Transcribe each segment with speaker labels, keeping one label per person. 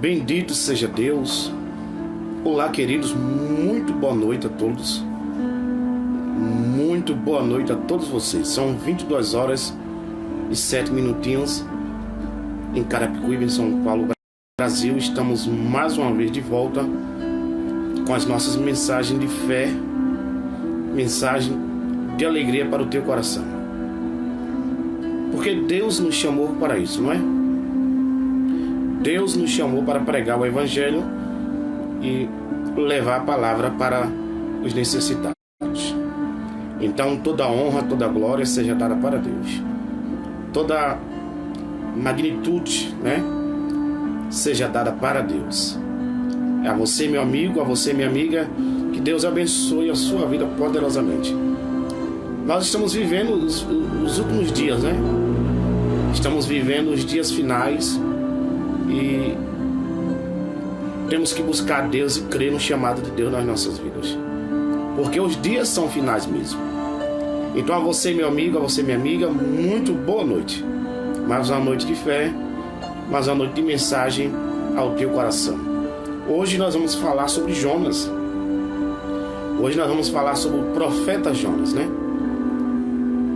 Speaker 1: Bendito seja Deus. Olá, queridos, muito boa noite a todos. Muito boa noite a todos vocês. São 22 horas e 7 minutinhos em Carapicuíba, em São Paulo, Brasil. Estamos mais uma vez de volta com as nossas mensagens de fé, mensagem de alegria para o teu coração. Porque Deus nos chamou para isso, não é? Deus nos chamou para pregar o Evangelho e levar a palavra para os necessitados. Então toda honra, toda glória seja dada para Deus. Toda magnitude, né, seja dada para Deus. A você, meu amigo, a você, minha amiga, que Deus abençoe a sua vida poderosamente. Nós estamos vivendo os últimos dias, né? Estamos vivendo os dias finais e temos que buscar Deus e crer no chamado de Deus nas nossas vidas. Porque os dias são finais mesmo. Então a você, meu amigo, a você, minha amiga, muito boa noite. Mais uma noite de fé, mais uma noite de mensagem ao teu coração. Hoje nós vamos falar sobre Jonas. Hoje nós vamos falar sobre o profeta Jonas, né?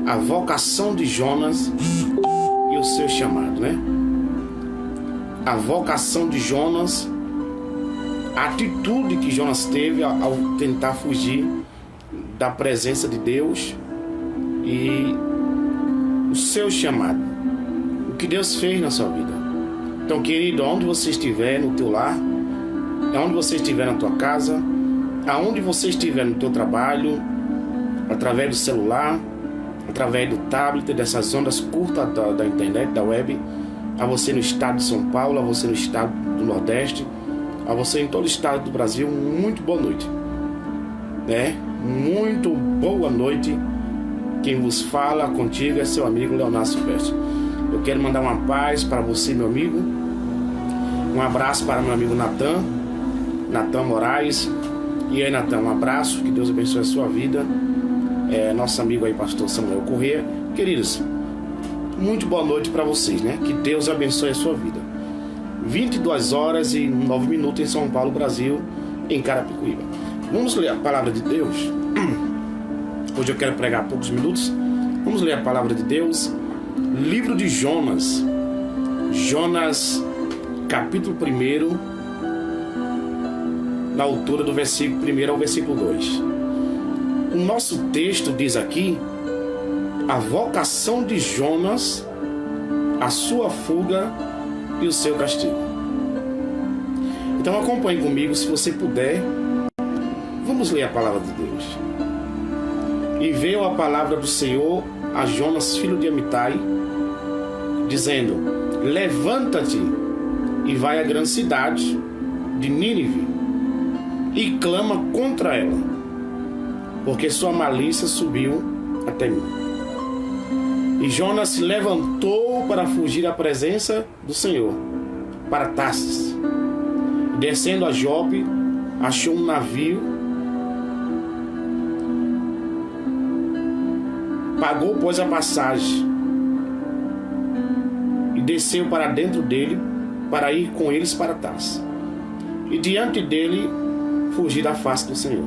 Speaker 1: A vocação de Jonas e o seu chamado, né? A vocação de Jonas, a atitude que Jonas teve ao tentar fugir da presença de Deus e o seu chamado, o que Deus fez na sua vida. Então, querido, onde você estiver, no teu lar, onde você estiver na tua casa, aonde você estiver no teu trabalho, através do celular, através do tablet, dessas ondas curtas da internet, da web, a você no estado de São Paulo, a você no estado do Nordeste, a você em todo o estado do Brasil, muito boa noite, né? Muito boa noite. Quem vos fala contigo é seu amigo Leonardo Silvestre. Eu quero mandar uma paz para você, meu amigo. Um abraço para meu amigo Natan Moraes. E aí, Natan, um abraço, que Deus abençoe a sua vida. Nosso amigo aí, pastor Samuel Corrêa. Queridos, muito boa noite para vocês, né? Que Deus abençoe a sua vida. 22 horas e 9 minutos em São Paulo, Brasil, em Carapicuíba. Vamos ler a palavra de Deus. Hoje eu quero pregar poucos minutos. Vamos ler a palavra de Deus. Livro de Jonas. Jonas, capítulo 1, na altura do versículo 1 ao versículo 2. O nosso texto diz aqui: a vocação de Jonas, a sua fuga e o seu castigo. Então acompanhe comigo, se você puder. Vamos ler a palavra de Deus. E veio a palavra do Senhor a Jonas, filho de Amitai, dizendo: levanta-te e vai à grande cidade de Nínive e clama contra ela, porque sua malícia subiu até mim. E Jonas se levantou para fugir à presença do Senhor, para Tarsis. Descendo a Jope, achou um navio, pagou, pois, a passagem, e desceu para dentro dele, para ir com eles para Tarsis. E diante dele fugir da face do Senhor.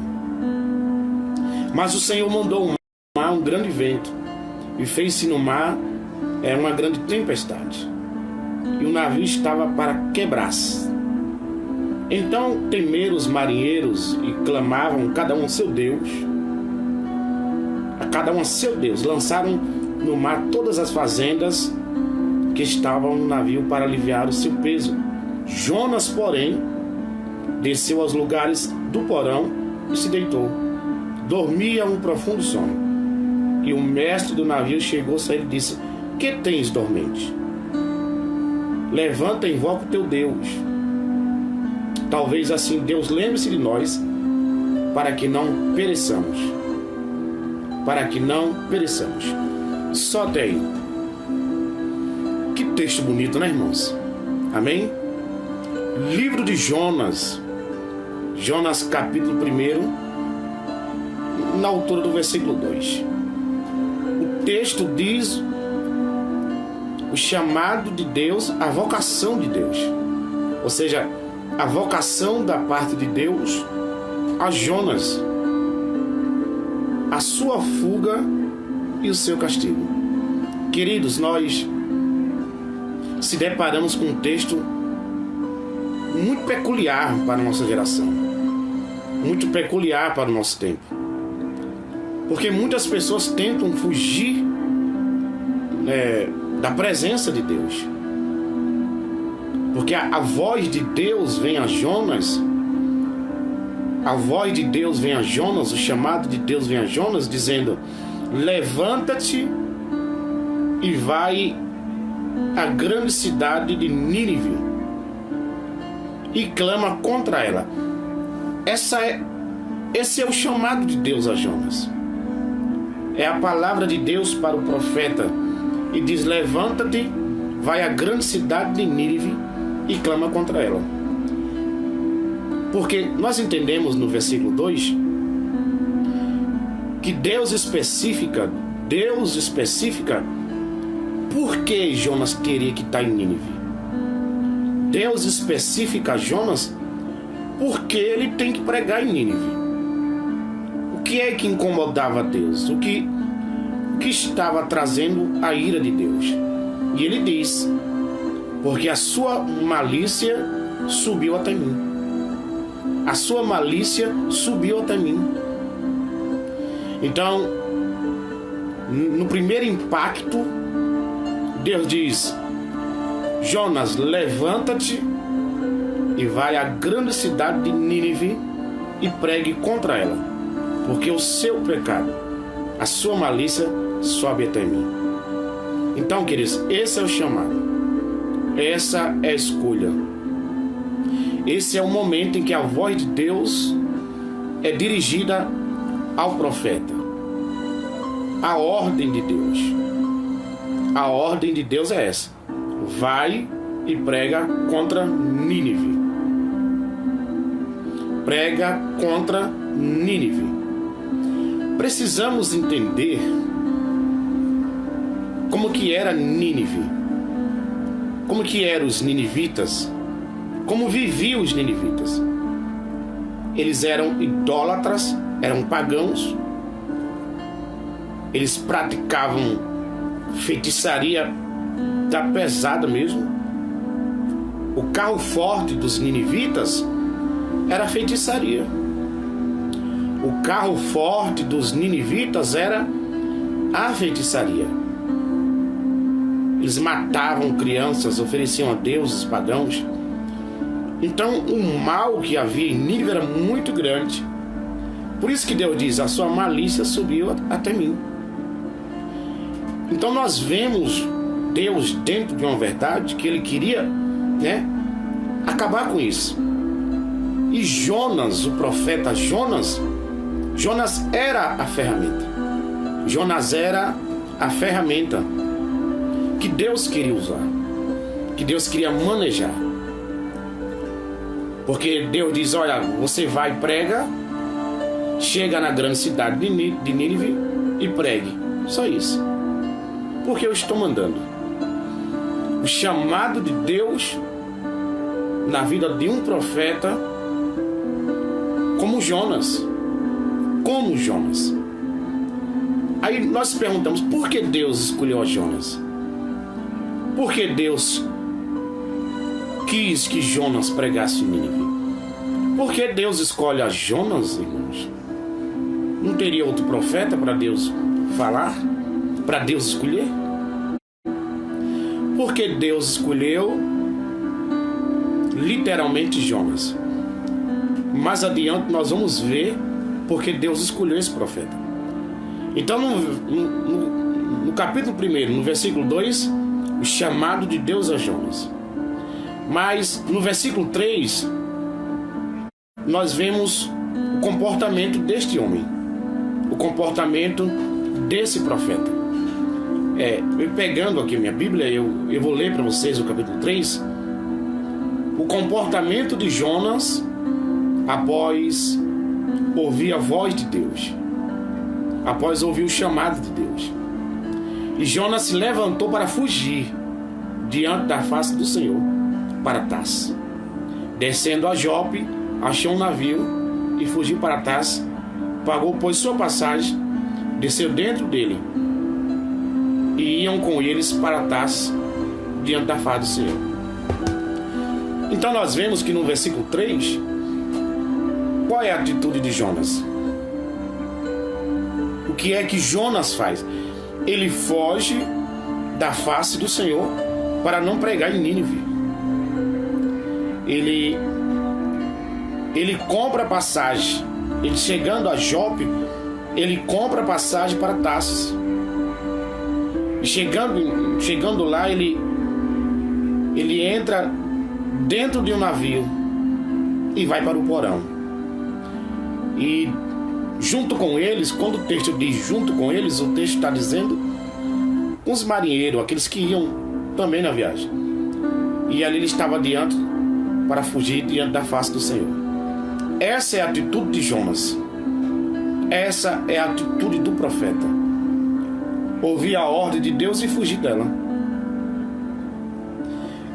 Speaker 1: Mas o Senhor mandou um mar, um grande vento, e fez-se no mar uma grande tempestade, e o navio estava para quebrar-se. Então temeram os marinheiros e clamavam cada um a seu Deus, lançaram no mar todas as fazendas que estavam no navio para aliviar o seu peso. Jonas, porém, desceu aos lugares do porão e se deitou. Dormia um profundo sono. E o mestre do navio chegou-se a ele e disse: que tens, dormente? Levanta e invoca o teu Deus. Talvez assim Deus lembre-se de nós, para que não pereçamos. Só até aí. Que texto bonito, né, irmãos? Amém? Livro de Jonas. Jonas, capítulo 1, na altura do versículo 2. O texto diz o chamado de Deus, a vocação de Deus. ou seja, a vocação da parte de Deus a Jonas, a sua fuga e o seu castigo. Queridos, nós se deparamos com um texto muito peculiar para a nossa geração, muito peculiar para o nosso tempo, porque muitas pessoas tentam fugir da presença de Deus, porque a voz de Deus vem a Jonas, a voz de Deus vem a Jonas, o chamado de Deus vem a Jonas, dizendo: levanta-te e vai à grande cidade de Nínive e clama contra ela. Esse é o chamado de Deus a Jonas. É a palavra de Deus para o profeta e diz: levanta-te, vai à grande cidade de Nínive e clama contra ela. Porque nós entendemos no versículo 2 que Deus especifica por que Jonas teria que estar em Nínive. Deus especifica a Jonas porque ele tem que pregar em Nínive. O que é que incomodava Deus? O que estava trazendo a ira de Deus? E ele diz: porque a sua malícia subiu até mim. A sua malícia subiu até mim. Então, no primeiro impacto, Deus diz: Jonas, levanta-te e vai à grande cidade de Nínive e pregue contra ela, porque o seu pecado, a sua malícia sobe até mim. Então, queridos, esse é o chamado, essa é a escolha. Esse é o momento em que a voz de Deus é dirigida ao profeta. A ordem de Deus. A ordem de Deus é essa: vai e prega contra Nínive. Prega contra Nínive. Precisamos entender como que era Nínive. Como que eram os ninivitas. Como viviam os ninivitas. Eles eram idólatras, eram pagãos. Eles praticavam feitiçaria da pesada mesmo. O carro forte dos ninivitas era a feitiçaria. O carro forte dos ninivitas era a feitiçaria. Eles matavam crianças, ofereciam a deuses pagãos. Então o mal que havia em Nínive era muito grande. Por isso que Deus diz: a sua malícia subiu até mim. Então nós vemos Deus dentro de uma verdade que ele queria, acabar com isso. E Jonas, o profeta Jonas era a ferramenta. Jonas era a ferramenta que Deus queria usar, que Deus queria manejar. Porque Deus diz: olha, você vai e prega, chega na grande cidade de Nínive e pregue. Só isso. Porque eu estou mandando. O chamado de Deus na vida de um profeta como Jonas. Como Jonas. Aí nós perguntamos: por que Deus escolheu a Jonas? Por que Deus quis que Jonas pregasse em Nínive? Por que Deus escolhe a Jonas, irmãos? Não teria outro profeta para Deus falar? Para Deus escolher? Por que Deus escolheu literalmente Jonas? Mais adiante nós vamos ver porque Deus escolheu esse profeta. Então no capítulo 1, no versículo 2, o chamado de Deus a Jonas. Mas no versículo 3, nós vemos o comportamento deste homem, o comportamento desse profeta. Pegando aqui minha Bíblia, eu vou ler para vocês o capítulo 3, o comportamento de Jonas após ouvir a voz de Deus, após ouvir o chamado de Deus. E Jonas se levantou para fugir diante da face do Senhor para Tarsis. Descendo a Jope, achou um navio e fugiu para Tarsis. Pagou, pois, sua passagem, desceu dentro dele, e iam com eles para Tarsis, diante da face do Senhor. Então nós vemos que no versículo 3, qual é a atitude de Jonas? O que é que Jonas faz? Ele foge da face do Senhor para não pregar em Nínive. Ele compra a passagem. Ele, chegando a Jope, ele compra a passagem para Tarsis. E chegando lá, ele entra dentro de um navio e vai para o porão. E junto com eles, quando o texto diz junto com eles, o texto está dizendo os marinheiros, aqueles que iam também na viagem. E ali ele estava diante para fugir diante da face do Senhor. Essa é a atitude de Jonas. Essa é a atitude do profeta. Ouvir a ordem de Deus e fugir dela.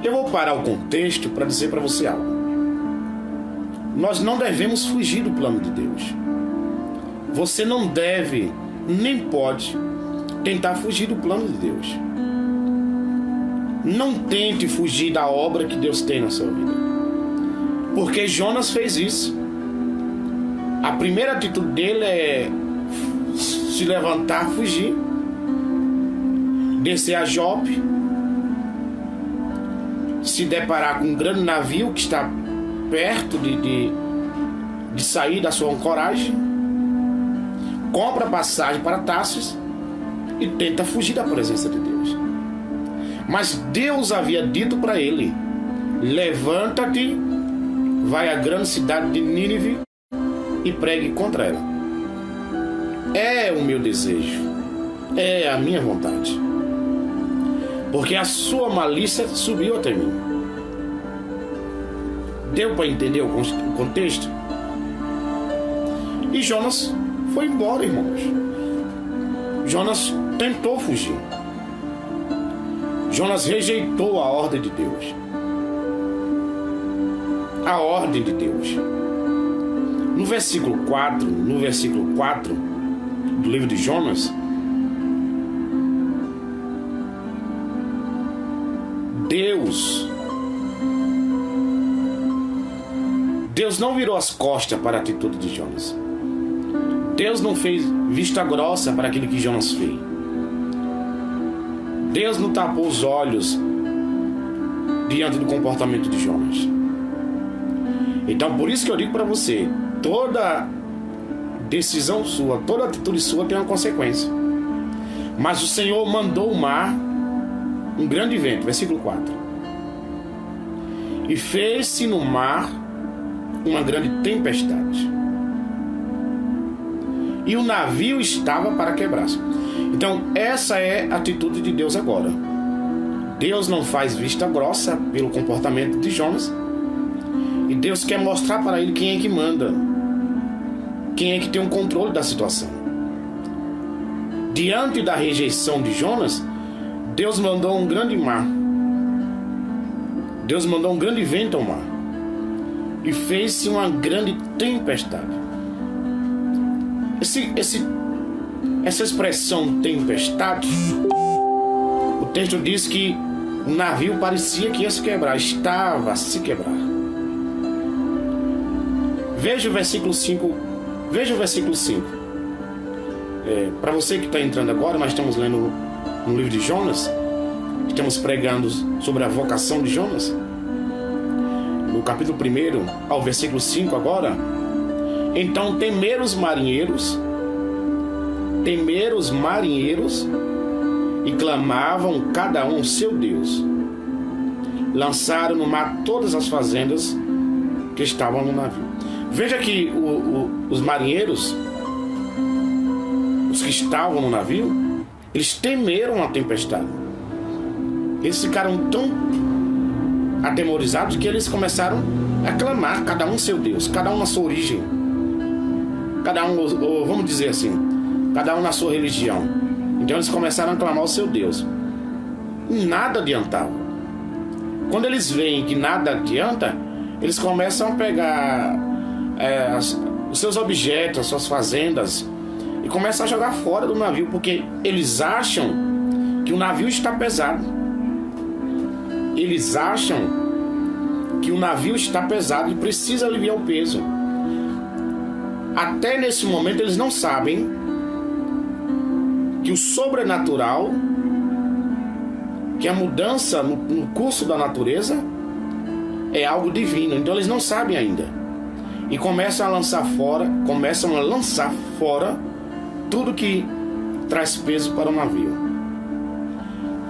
Speaker 1: Eu vou parar o contexto para dizer para você algo. Nós não devemos fugir do plano de Deus. Você não deve, nem pode, tentar fugir do plano de Deus. Não tente fugir da obra que Deus tem na sua vida. Porque Jonas fez isso. A primeira atitude dele é se levantar, fugir, descer a Jope, se deparar com um grande navio que está perto de sair da sua ancoragem, compra passagem para Tarsis e tenta fugir da presença de Deus. Mas Deus havia dito para ele: levanta-te, vai à grande cidade de Nínive e pregue contra ela. É o meu desejo, é a minha vontade, porque a sua malícia subiu até mim. Deu para entender o contexto? E Jonas foi embora, irmãos. Jonas tentou fugir. Jonas rejeitou a ordem de Deus. A ordem de Deus. No versículo 4 do livro de Jonas, Deus não virou as costas para a atitude de Jonas. Deus não fez vista grossa para aquilo que Jonas fez. Deus não tapou os olhos diante do comportamento de Jonas. Então, por isso que eu digo para você, toda decisão sua, toda atitude sua tem uma consequência. Mas o Senhor mandou o mar, um grande vento, versículo 4. E fez-se no mar uma grande tempestade. E o navio estava para quebrar-se. Então, essa é a atitude de Deus agora. Deus não faz vista grossa pelo comportamento de Jonas. E Deus quer mostrar para ele quem é que manda, quem é que tem o controle da situação. Diante da rejeição de Jonas, Deus mandou um grande mar. Deus mandou um grande vento ao mar. E fez-se uma grande tempestade. Essa expressão tempestade, o texto diz que o navio parecia que ia se quebrar, estava a se quebrar. Veja o versículo 5. Para você que está entrando agora, nós estamos lendo no livro de Jonas. Estamos pregando sobre a vocação de Jonas. No capítulo 1 ao versículo 5 agora. Então temeram os marinheiros e clamavam cada um seu Deus. Lançaram no mar todas as fazendas que estavam no navio. Veja que os marinheiros, os que estavam no navio, eles temeram a tempestade. Eles ficaram tão atemorizados que eles começaram a clamar, cada um seu Deus, cada um na sua origem, cada um, ou vamos dizer assim, cada um na sua religião. Então eles começaram a clamar o seu Deus. Nada adiantava. Quando eles veem que nada adianta, eles começam a pegar os seus objetos, as suas fazendas, e começam a jogar fora do navio, porque eles acham que o navio está pesado. Eles acham que o navio está pesado e precisa aliviar o peso. Até nesse momento eles não sabem que o sobrenatural, que a mudança no curso da natureza é algo divino. Então eles não sabem ainda. E começam a lançar fora tudo que traz peso para o navio.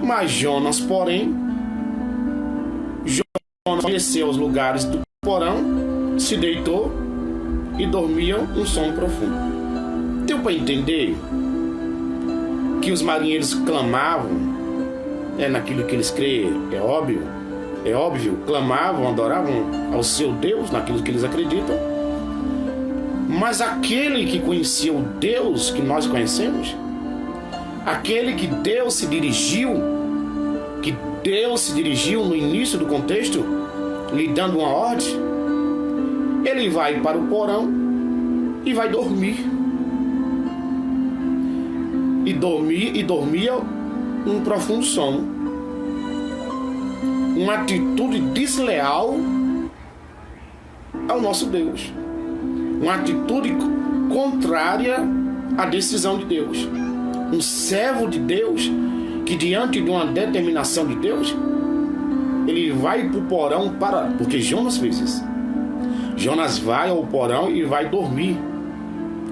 Speaker 1: Mas Jonas, porém, desceu aos lugares do porão, se deitou e dormia um sono profundo. Deu para entender que os marinheiros clamavam, naquilo que eles creem, é óbvio, clamavam, adoravam ao seu Deus, naquilo que eles acreditam. Mas aquele que conhecia o Deus que nós conhecemos, aquele que Deus se dirigiu no início do contexto, lhe dando uma ordem, ele vai para o porão e vai dormir. E dormia um profundo sono. Uma atitude desleal ao nosso Deus. Uma atitude contrária à decisão de Deus. Um servo de Deus que, diante de uma determinação de Deus, ele vai para o porão porque Jonas fez isso. Jonas vai ao porão e vai dormir.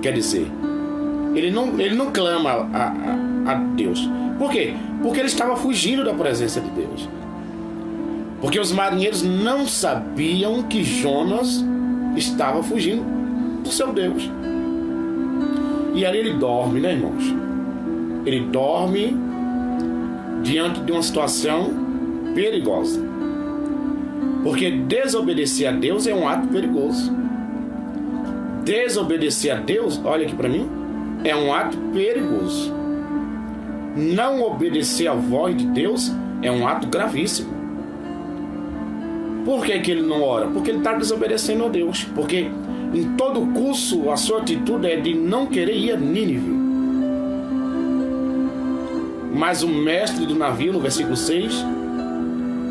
Speaker 1: Quer dizer, ele não clama a Deus. Por quê? Porque ele estava fugindo da presença de Deus. Porque os marinheiros não sabiam que Jonas estava fugindo do seu Deus. E ali ele dorme, né, irmãos? Ele dorme diante de uma situação perigosa. Porque desobedecer a Deus é um ato perigoso. Desobedecer a Deus, olha aqui para mim, é um ato perigoso. Não obedecer à voz de Deus é um ato gravíssimo. Por que ele não ora? Porque ele está desobedecendo a Deus. Porque em todo o curso a sua atitude é de não querer ir a Nínive. Mas o mestre do navio, no versículo 6,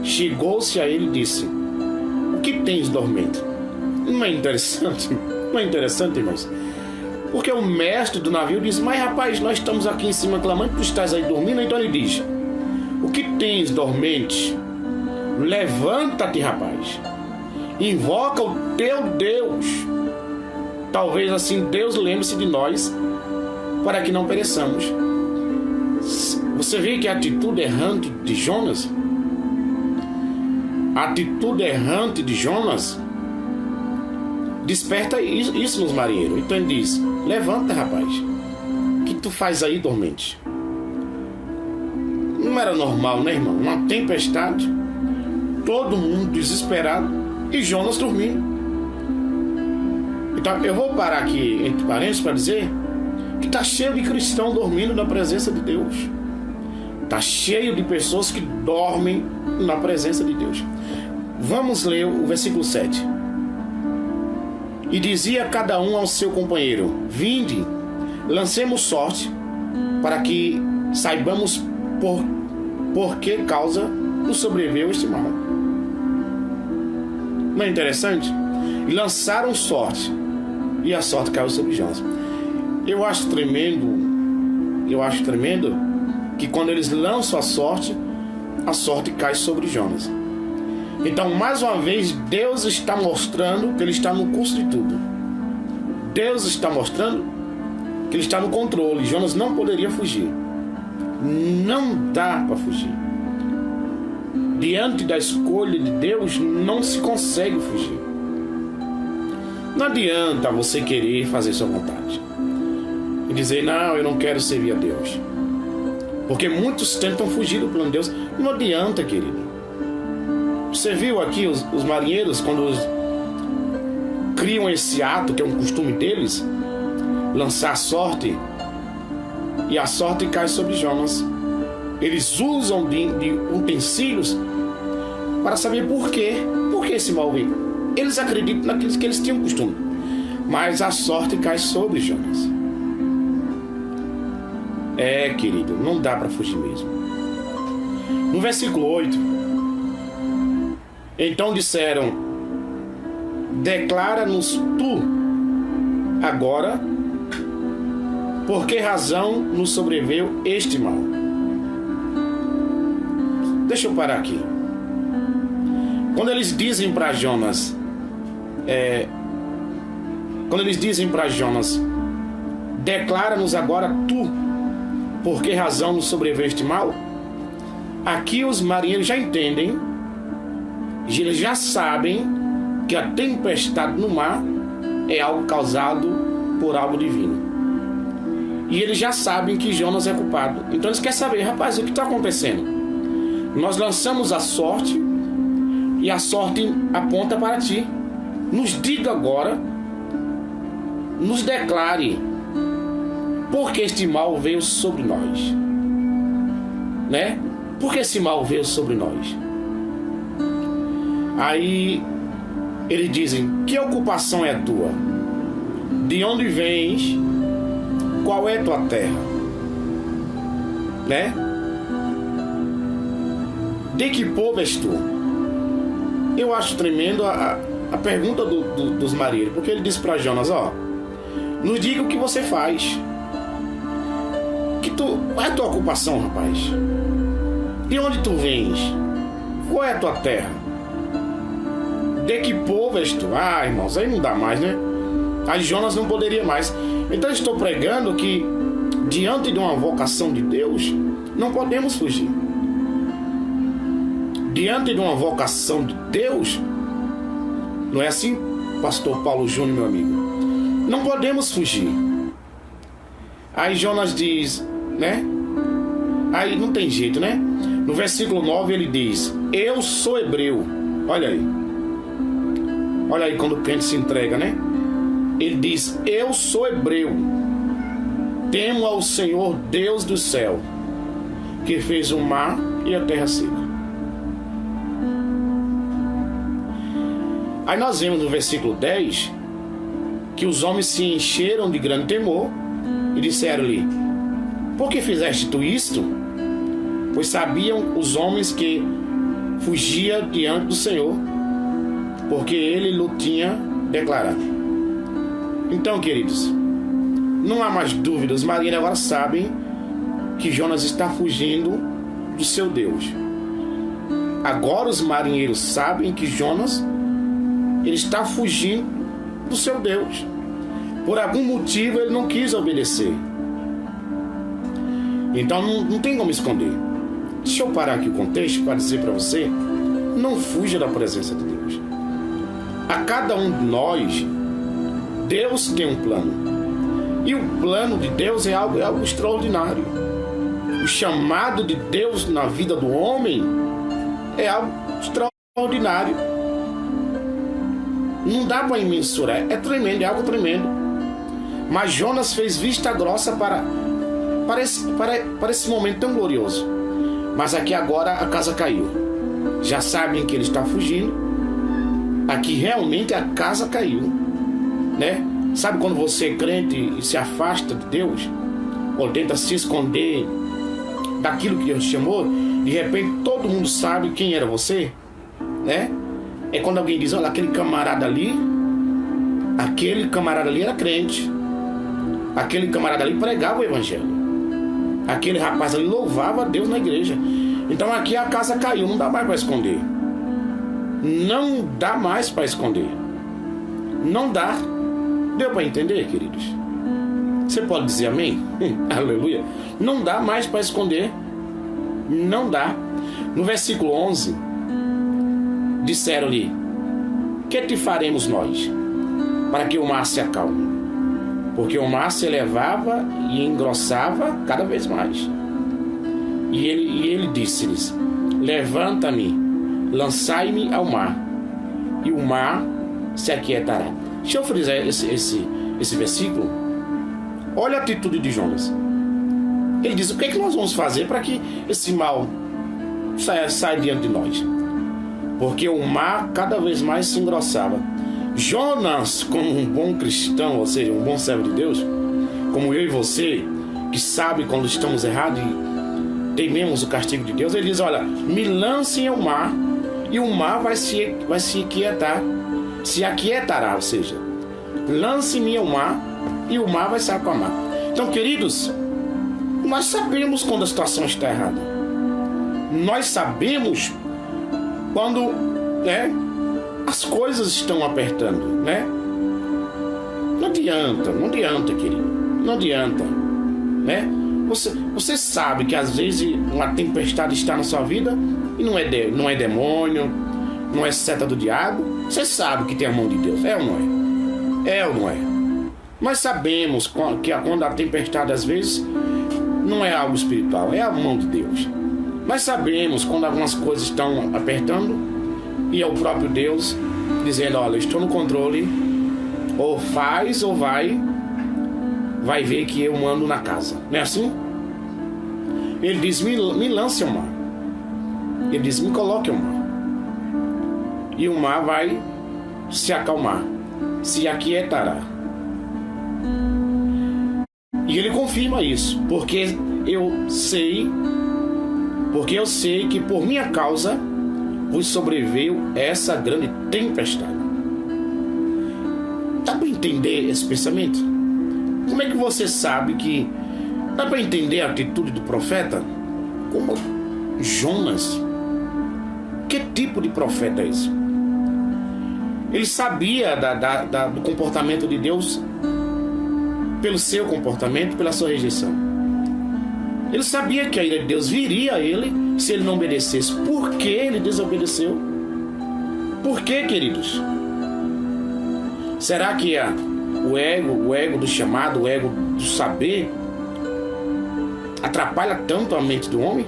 Speaker 1: chegou-se a ele e disse: o que tens dormente? Não é interessante? Não é interessante, irmãos? Porque o mestre do navio diz: mas rapaz, nós estamos aqui em cima clamando, tu estás aí dormindo. Então ele diz: o que tens dormente? Levanta-te, rapaz, invoca o teu Deus. Talvez assim Deus lembre-se de nós, para que não pereçamos. Você vê que a atitude errante de Jonas, desperta isso nos marinheiros. Então ele diz: levanta, rapaz, o que tu faz aí dormente? Não era normal, né, irmão? Uma tempestade, todo mundo desesperado e Jonas dormindo. Então eu vou parar aqui entre parênteses para dizer que está cheio de cristãos dormindo na presença de Deus. Está cheio de pessoas que dormem na presença de Deus. Vamos ler o versículo 7. E dizia cada um ao seu companheiro: vinde, lancemos sorte, para que saibamos por que causa nos sobreveu este mal. Não é interessante? E lançaram sorte, e a sorte caiu sobre Jonas. Eu acho tremendo que quando eles lançam a sorte cai sobre Jonas. Então, mais uma vez, Deus está mostrando que Ele está no curso de tudo. Deus está mostrando que Ele está no controle. Jonas não poderia fugir. Não dá para fugir. Diante da escolha de Deus, não se consegue fugir. Não adianta você querer fazer sua vontade e dizer: não, eu não quero servir a Deus. Porque muitos tentam fugir do plano de Deus. Não adianta, querido. Você viu aqui os marinheiros, quando criam esse ato, que é um costume deles, lançar a sorte, e a sorte cai sobre Jonas. Eles usam de utensílios para saber por quê. Por que esse mal veio? Eles acreditam naquilo que eles tinham costume. Mas a sorte cai sobre Jonas. Querido, não dá para fugir mesmo. No versículo 8, então disseram: declara-nos tu agora por que razão nos sobreveio este mal. Deixa eu parar aqui. Quando eles dizem para Jonas, declara-nos agora tu por que razão nos sobreveio este mal, aqui os marinheiros já entendem, eles já sabem que a tempestade no mar é algo causado por algo divino. E eles já sabem que Jonas é culpado. Então eles querem saber: rapaz, o que está acontecendo? Nós lançamos a sorte e a sorte aponta para ti. Nos diga agora, nos declare por que este mal veio sobre nós, né? Por que esse mal veio sobre nós? Aí eles dizem: que ocupação é a tua? De onde vens? Qual é a tua terra? Né? De que povo és tu? Eu acho tremendo a pergunta dos marinheiros, porque ele disse para Jonas: nos diga o que você faz. Qual é a tua ocupação, rapaz? De onde tu vens? Qual é a tua terra? De que povo és tu? Irmãos, aí não dá mais, né? Aí Jonas não poderia mais. Então eu estou pregando que diante de uma vocação de Deus não podemos fugir. Diante de uma vocação de Deus, não é assim, pastor Paulo Júnior, meu amigo? Não podemos fugir. Aí Jonas diz, né? Aí não tem jeito, né? No versículo 9 ele diz: eu sou hebreu. Olha aí. Olha aí quando o crente se entrega, né? Ele diz: eu sou hebreu. Temo ao Senhor Deus do céu, que fez o mar e a terra seca. Aí nós vemos no versículo 10 que os homens se encheram de grande temor e disseram-lhe: por que fizeste tu isto? Pois sabiam os homens que fugia diante do Senhor, porque ele lhe tinha declarado. Então, queridos, não há mais dúvida. Os marinheiros agora sabem que Jonas está fugindo do seu Deus. Agora os marinheiros sabem que Jonas, ele está fugindo do seu Deus. Por algum motivo ele não quis obedecer. Então não tem como esconder. Deixa eu parar aqui o contexto para dizer para você: não fuja da presença de Deus. A cada um de nós, Deus tem um plano. E o plano de Deus é algo extraordinário. O chamado de Deus na vida do homem é algo extraordinário. Não dá para mensurar. É tremendo, é algo tremendo. Mas Jonas fez vista grossa para esse momento tão glorioso. Mas aqui agora a casa caiu. Já sabem que ele está fugindo. Aqui realmente a casa caiu, né? Sabe quando você é crente e se afasta de Deus, ou tenta se esconder daquilo que Deus te chamou? De repente todo mundo sabe quem era você, né? É quando alguém diz: olha, aquele camarada ali era crente. Aquele camarada ali pregava o evangelho. Aquele rapaz ali louvava a Deus na igreja. Então aqui a casa caiu, não dá mais para esconder. Não dá mais para esconder. Não dá. Deu para entender, queridos? Você pode dizer amém? Aleluia. Não dá mais para esconder. Não dá. No versículo 11, disseram-lhe: que te faremos nós para que o mar se acalme? Porque o mar se elevava e engrossava cada vez mais. E ele disse-lhes: levanta-me, lançai-me ao mar, e o mar se aquietará. Deixa eu frisar esse versículo. Olha a atitude de Jonas. Ele diz: o que é que nós vamos fazer para que esse mal saia diante de nós? porque o mar cada vez mais se engrossava. Jonas, como um bom cristão, ou seja, um bom servo de Deus, como eu e você, que sabe quando estamos errados e tememos o castigo de Deus, ele diz: olha, me lancem ao mar, e o mar vai se aquietar, se aquietará, ou seja, lance-me ao mar, e o mar vai se acalmar. Então, queridos, nós sabemos quando a situação está errada. Nós sabemos quando as coisas estão apertando, né? Não adianta, querido. Não adianta, né? Você sabe que às vezes uma tempestade está na sua vida e não é demônio, não é seta do diabo. Você sabe que tem a mão de Deus, é ou não é? É ou não é? Nós sabemos que quando a tempestade às vezes não é algo espiritual, é a mão de Deus. Nós sabemos quando algumas coisas estão apertando e é o próprio Deus dizendo: olha, estou no controle, ou faz ou vai ver que eu mando na casa. Não é assim? Ele diz: me lance ao mar. Ele diz: me coloque ao mar. E o mar vai se acalmar, se aquietará. E ele confirma isso, porque eu sei que por minha causa vos sobreveio essa grande tempestade. Dá para entender esse pensamento? Como é que você sabe que... Dá para entender a atitude do profeta? Como Jonas. Que tipo de profeta é esse? Ele sabia do comportamento de Deus pelo seu comportamento, pela sua rejeição. Ele sabia que a ira de Deus viria a ele se ele não obedecesse. Por que ele desobedeceu? Por que, queridos? Será que o ego do chamado, o ego do saber, atrapalha tanto a mente do homem?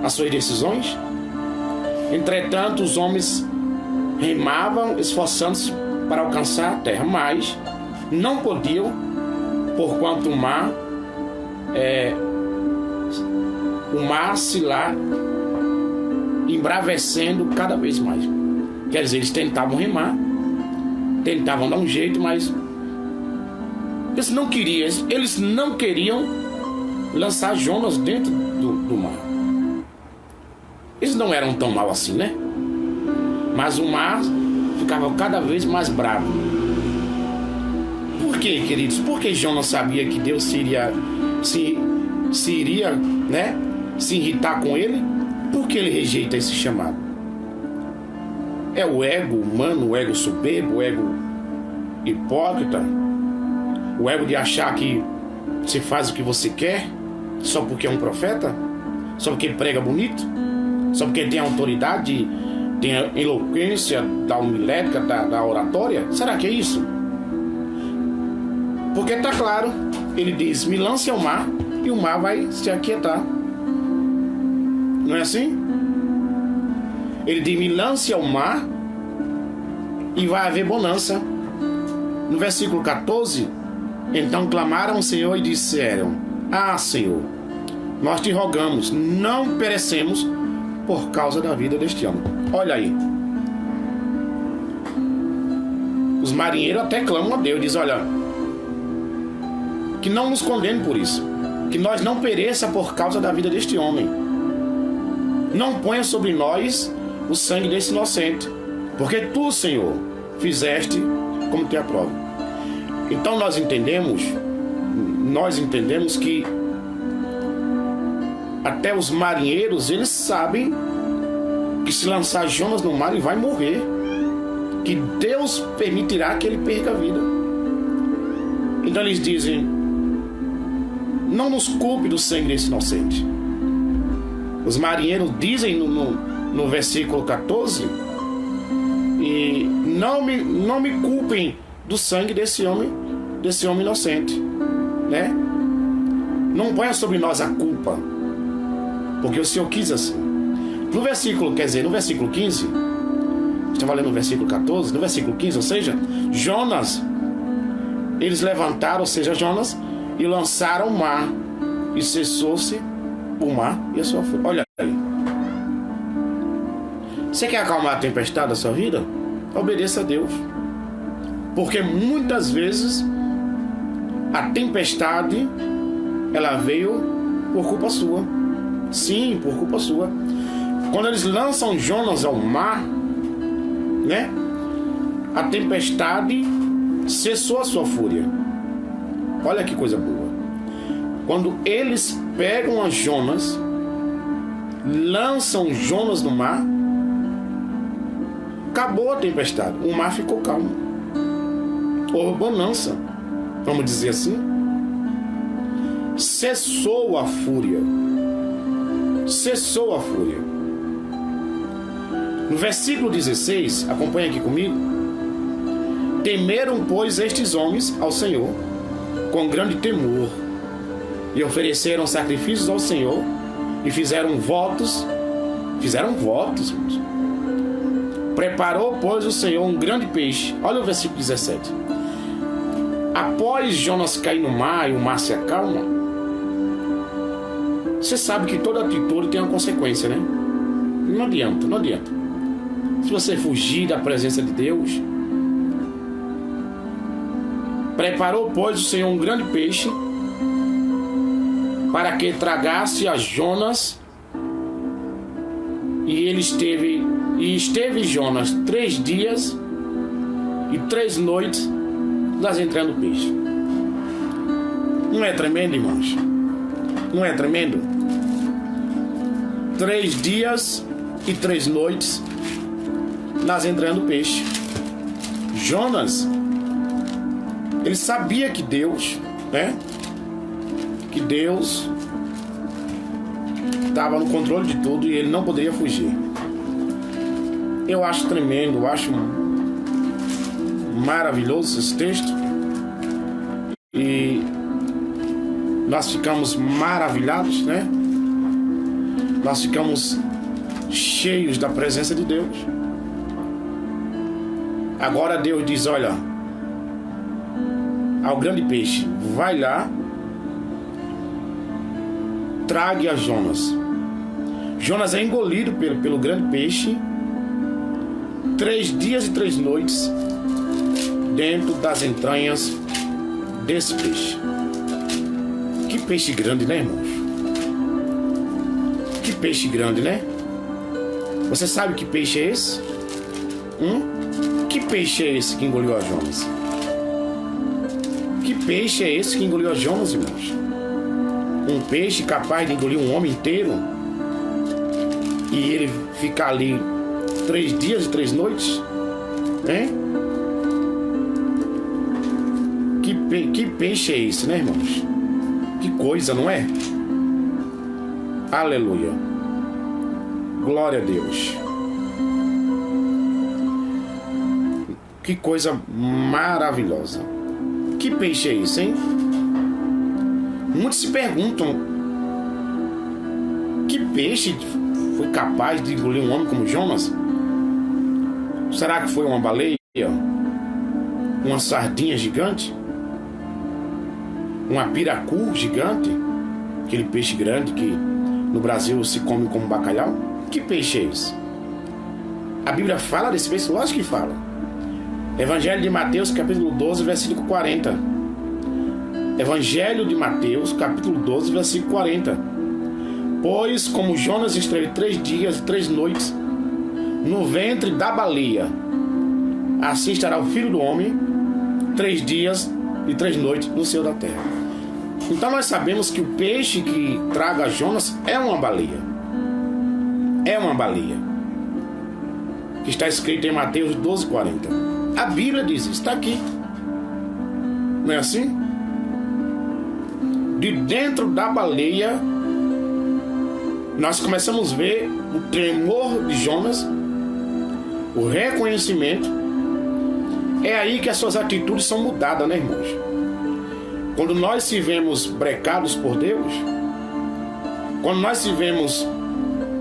Speaker 1: As suas decisões? Entretanto, os homens remavam, esforçando-se para alcançar a terra, mas não podiam, porquanto o mar se lá embravecendo cada vez mais. Quer dizer, eles tentavam remar, tentavam dar um jeito, mas eles não queriam lançar Jonas dentro do mar. Eles não eram tão mal assim, né? Mas o mar ficava cada vez mais bravo. Por quê, queridos? Porque Jonas sabia que Deus se iria se irritar com ele. Por que ele rejeita esse chamado? É o ego humano, o ego soberbo, o ego hipócrita, o ego de achar que você faz o que você quer só porque é um profeta, só porque prega bonito, só porque tem autoridade, tem a eloquência da homilética, da oratória. Será que é isso? Porque está claro, ele diz: me lance ao mar, e o mar vai se aquietar. Não é assim? Ele diz: me lance ao mar e vai haver bonança. No versículo 14, então clamaram ao Senhor e disseram: ah, Senhor, nós te rogamos, não perecemos por causa da vida deste homem. Olha aí, os marinheiros até clamam a Deus, diz: olha, que não nos condene por isso, que nós não pereça por causa da vida deste homem. Não ponha sobre nós o sangue desse inocente, porque tu, Senhor, fizeste como te aprova. Então nós entendemos que até os marinheiros, eles sabem que se lançar Jonas no mar ele vai morrer, que Deus permitirá que ele perca a vida. Então eles dizem: não nos culpe do sangue desse inocente. Os marinheiros dizem no versículo 14: e não me culpem do sangue desse homem inocente, né? Não ponha sobre nós a culpa, porque o Senhor quis assim. No versículo 15, estava lendo no versículo 14, no versículo 15, ou seja, Jonas, eles levantaram, ou seja, Jonas, e lançaram o mar, e cessou-se o mar e a sua fúria. Olha aí. Você quer acalmar a tempestade da sua vida? Obedeça a Deus. Porque muitas vezes a tempestade, ela veio por culpa sua. Sim, por culpa sua. Quando eles lançam Jonas ao mar, né? A tempestade cessou a sua fúria. Olha que coisa boa. Quando eles pegam a Jonas, lançam Jonas no mar, acabou a tempestade. O mar ficou calmo. Houve bonança, vamos dizer assim. Cessou a fúria. Cessou a fúria. No versículo 16, acompanha aqui comigo. Temeram, pois, estes homens ao Senhor com grande temor, e ofereceram sacrifícios ao Senhor, e fizeram votos. Fizeram votos, irmãos. Preparou, pois, o Senhor um grande peixe. Olha o versículo 17. Após Jonas cair no mar e o mar se acalma, você sabe que toda atitude tem uma consequência, né? Não adianta, não adianta. Se você fugir da presença de Deus. Preparou, pois, o Senhor um grande peixe para que tragasse a Jonas, e esteve Jonas 3 dias e 3 noites nas entranhas do peixe. Não é tremendo, irmãos? Não é tremendo? 3 dias e 3 noites nas entranhas do peixe. Jonas, ele sabia que Deus, né? Que Deus estava no controle de tudo e ele não poderia fugir. Eu acho tremendo, eu acho maravilhoso esse texto. E nós ficamos maravilhados, né? Nós ficamos cheios da presença de Deus. Agora Deus diz, olha, ao grande peixe, vai lá, trague a Jonas. Jonas é engolido pelo grande peixe 3 dias e 3 noites dentro das entranhas desse peixe. Que peixe grande, né, irmãos? Que peixe grande, né? Você sabe que peixe é esse? Que peixe é esse que engoliu a Jonas? Que peixe é esse que engoliu a Jonas, irmãos? Um peixe capaz de engolir um homem inteiro e ele ficar ali 3 dias e 3 noites, né? Que peixe é esse, né, irmãos? Que coisa, não é? Aleluia. Glória a Deus. Que coisa maravilhosa. Que peixe é esse, hein? Muitos se perguntam: que peixe foi capaz de engolir um homem como Jonas? Será que foi uma baleia? Uma sardinha gigante? Uma piracu gigante? Aquele peixe grande que no Brasil se come como bacalhau? Que peixe é esse? A Bíblia fala desse peixe? Lógico que fala. Evangelho de Mateus, capítulo 12, versículo 40. Evangelho de Mateus, capítulo 12, versículo 40. Pois como Jonas esteve 3 dias e 3 noites no ventre da baleia, assim estará o Filho do Homem 3 dias e 3 noites no seio da terra. Então nós sabemos que o peixe que traga Jonas é uma baleia. É uma baleia. Que está escrito em Mateus 12, 40. A Bíblia diz isso, está aqui. Não é assim? De dentro da baleia, nós começamos a ver o tremor de Jonas, o reconhecimento. É aí que as suas atitudes são mudadas, né, irmãos? Quando nós se vemos brecados por Deus, quando nós se vemos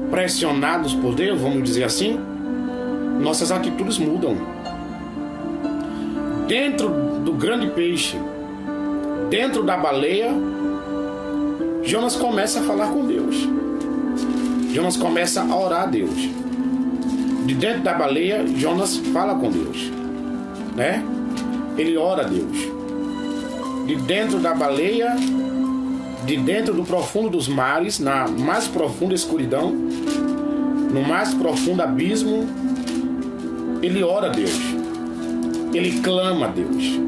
Speaker 1: pressionados por Deus, vamos dizer assim, nossas atitudes mudam. Dentro do grande peixe, dentro da baleia, Jonas começa a falar com Deus. Jonas começa a orar a Deus. de dentro da baleia, Jonas fala com Deus, né? Ele ora a Deus. De dentro da baleia, de dentro do profundo dos mares, na mais profunda escuridão, no mais profundo abismo, ele ora a Deus. Ele clama a Deus.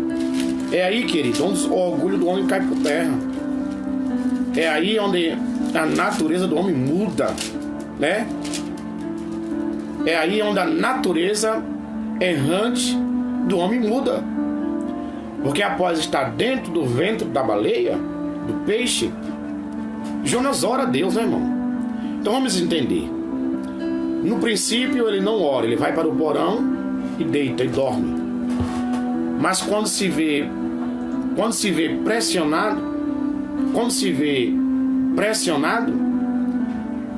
Speaker 1: É aí, querido, onde o orgulho do homem cai por terra. É aí onde a natureza do homem muda, né? É aí onde a natureza errante do homem muda. Porque após estar dentro do ventre da baleia, do peixe, Jonas ora a Deus, né, irmão? Então vamos entender. No princípio ele não ora, ele vai para o porão e deita e dorme. Mas quando se vê pressionado,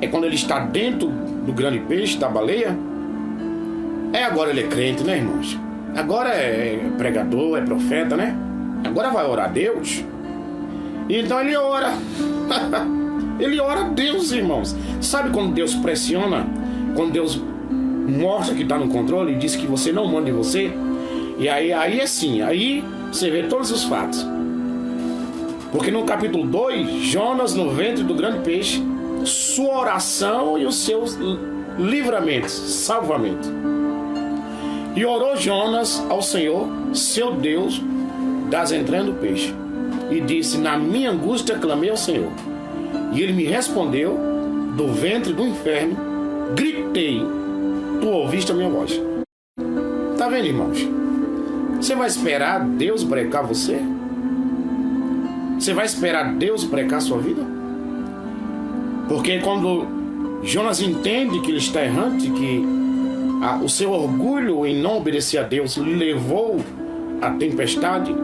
Speaker 1: é quando ele está dentro do grande peixe, da baleia. Agora ele é crente, né, irmãos? Agora é pregador, é profeta, né? Agora vai orar a Deus. Então ele ora. Ele ora a Deus, irmãos. Sabe quando Deus pressiona? Quando Deus mostra que está no controle e diz que você não manda em você? E aí assim, aí você vê todos os fatos. Porque no capítulo 2, Jonas no ventre do grande peixe, sua oração e os seus livramentos, salvamento. E orou Jonas ao Senhor, seu Deus, das entranhas do peixe. E disse: na minha angústia clamei ao Senhor. E ele me respondeu, do ventre do inferno, gritei, tu ouviste a minha voz. Tá vendo, irmãos? Você vai esperar Deus brecar você? Você vai esperar Deus brecar a sua vida? Porque quando Jonas entende que ele está errante, que o seu orgulho em não obedecer a Deus lhe levou à tempestade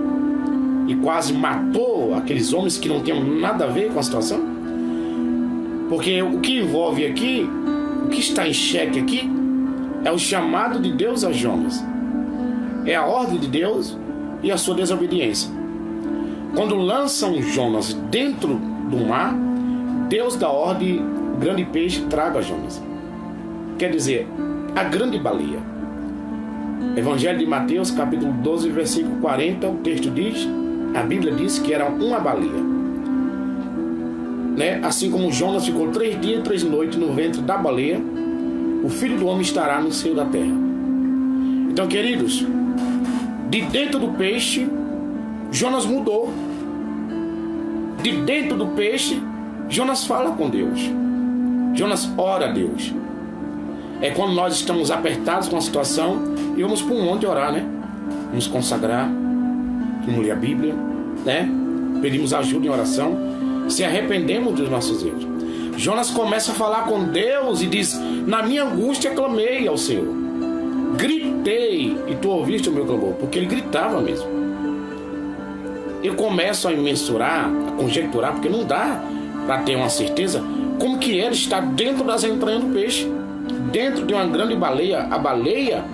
Speaker 1: e quase matou aqueles homens que não tinham nada a ver com a situação. Porque o que envolve aqui, o que está em xeque aqui, é o chamado de Deus a Jonas. É a ordem de Deus e a sua desobediência. Quando lançam Jonas dentro do mar, Deus dá ordem, o grande peixe traga Jonas. Quer dizer, a grande baleia. Evangelho de Mateus, capítulo 12, versículo 40, o texto diz, a Bíblia diz que era uma baleia. Né? Assim como Jonas ficou 3 dias e 3 noites no ventre da baleia, o Filho do Homem estará no seio da terra. Então, queridos, de dentro do peixe, Jonas mudou. De dentro do peixe, Jonas fala com Deus. Jonas ora a Deus. É quando nós estamos apertados com a situação e vamos para um monte orar, né? Vamos consagrar, vamos ler a Bíblia, né? Pedimos ajuda em oração, se arrependemos dos nossos erros. Jonas começa a falar com Deus e diz: na minha angústia clamei ao Senhor, gritei e tu ouviste o meu clamor. Porque ele gritava mesmo. Eu começo a mensurar, a conjecturar, porque não dá para ter uma certeza como que ele está dentro das entranhas do peixe, dentro de uma grande baleia. A baleia,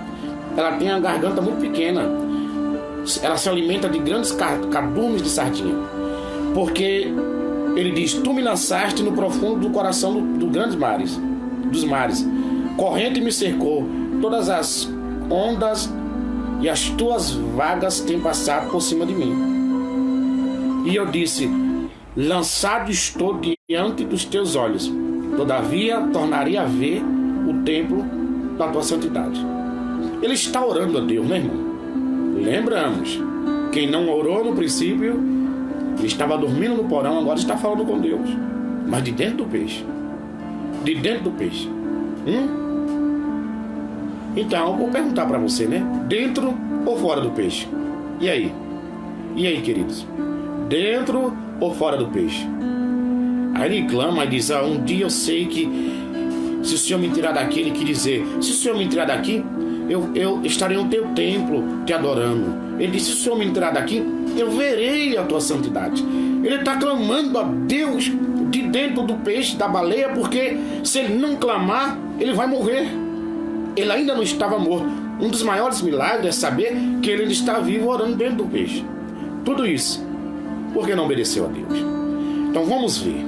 Speaker 1: ela tem a garganta muito pequena, ela se alimenta de grandes cardumes de sardinha, porque ele diz: tu me lançaste no profundo do coração dos grandes mares, dos mares, corrente me cercou, todas as ondas e as tuas vagas têm passado por cima de mim. E eu disse: lançado estou diante dos teus olhos, todavia tornarei a ver o templo da tua santidade. Ele está orando a Deus, né, irmão? Lembramos, quem não orou no princípio, ele estava dormindo no porão, agora está falando com Deus. Mas de dentro do peixe. De dentro do peixe. Então, eu vou perguntar para você, né? Dentro ou fora do peixe? E aí? E aí, queridos? Dentro ou fora do peixe? Aí ele clama e diz: um dia eu sei que se o Senhor me tirar daqui, ele quer dizer, se o Senhor me tirar daqui, eu estarei no teu templo te adorando. Ele disse: se o Senhor me tirar daqui, eu verei a tua santidade. Ele está clamando a Deus de dentro do peixe, da baleia, porque se ele não clamar, ele vai morrer. Ele ainda não estava morto. Um dos maiores milagres é saber que ele está vivo orando dentro do peixe. Tudo isso porque não obedeceu a Deus. Então vamos ver.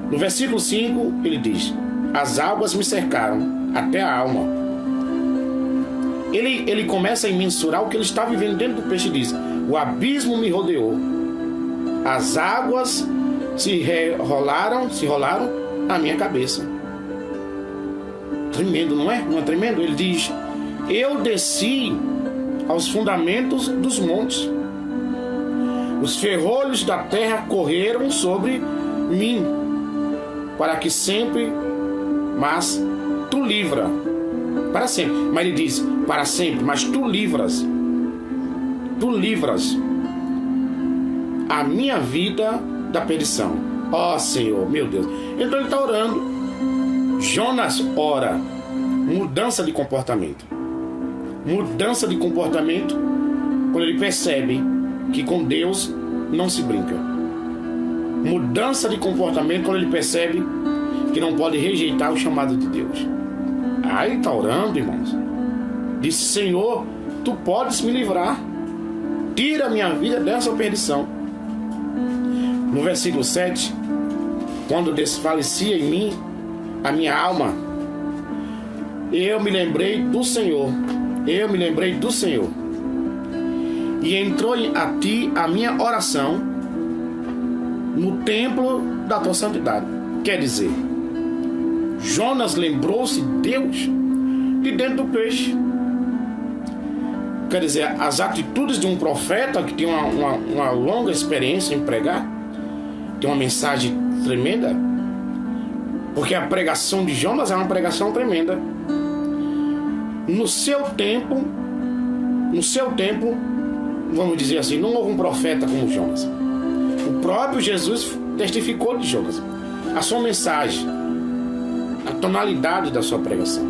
Speaker 1: No versículo 5 ele diz: as águas me cercaram até a alma, ele começa a mensurar o que ele está vivendo dentro do peixe e diz: o abismo me rodeou, as águas se rolaram na minha cabeça. Tremendo, não é? Não é tremendo? Ele diz: eu desci aos fundamentos dos montes, os ferrolhos da terra correram sobre mim, para que sempre, mas tu livra, para sempre. Mas ele diz: para sempre, mas tu livras a minha vida da perdição. Ó Senhor, meu Deus. Então ele está orando. Jonas ora, mudança de comportamento. Mudança de comportamento quando ele percebe que com Deus não se brinca. Mudança de comportamento quando ele percebe que não pode rejeitar o chamado de Deus. Aí está orando, irmãos. Disse: Senhor, tu podes me livrar. Tira a minha vida dessa perdição. No versículo 7, quando desfalecia em mim a minha alma, eu me lembrei do Senhor. E entrou a ti a minha oração no templo da tua santidade. Quer dizer, Jonas lembrou-se de Deus de dentro do peixe. Quer dizer, as atitudes de um profeta que tem uma longa experiência em pregar, tem uma mensagem tremenda, porque a pregação de Jonas é uma pregação tremenda. No seu tempo, vamos dizer assim, não houve um profeta como Jonas. O próprio Jesus testificou de Jonas, a sua mensagem, a tonalidade da sua pregação,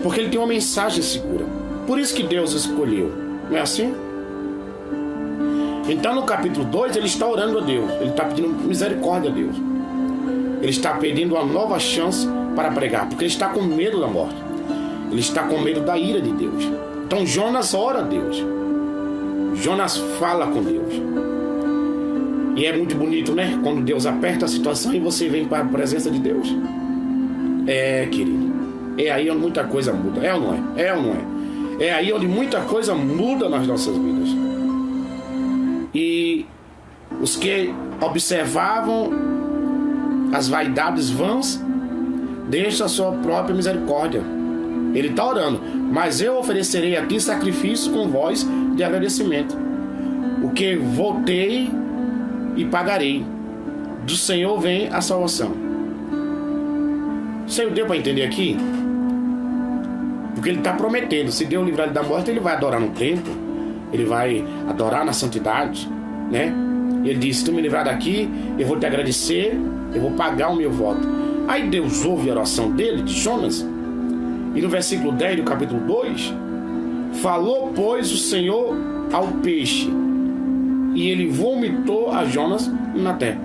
Speaker 1: porque ele tem uma mensagem segura. Por isso que Deus escolheu, não é assim? Então no capítulo 2 ele está orando a Deus, ele está pedindo misericórdia a Deus, ele está pedindo uma nova chance para pregar, porque ele está com medo da morte, ele está com medo da ira de Deus. Então Jonas ora a Deus, Jonas fala com Deus. E é muito bonito, né? Quando Deus aperta a situação e você vem para a presença de Deus. Querido, é aí onde muita coisa muda. É ou não é? É ou não é? É aí onde muita coisa muda nas nossas vidas. E os que observavam as vaidades vãs deixam a sua própria misericórdia. Ele está orando: mas eu oferecerei a ti sacrifício com voz de agradecimento, o que voltei e pagarei. Do Senhor vem a salvação. O Senhor deu para entender aqui? Porque ele está prometendo: se Deus livrar ele da morte, ele vai adorar no templo, ele vai adorar na santidade, né? Ele disse: se tu me livrar daqui, eu vou te agradecer, eu vou pagar o meu voto. Aí Deus ouve a oração dele, de Jonas, e no versículo 10 do capítulo 2, falou, pois, o Senhor ao peixe, e ele vomitou a Jonas na terra.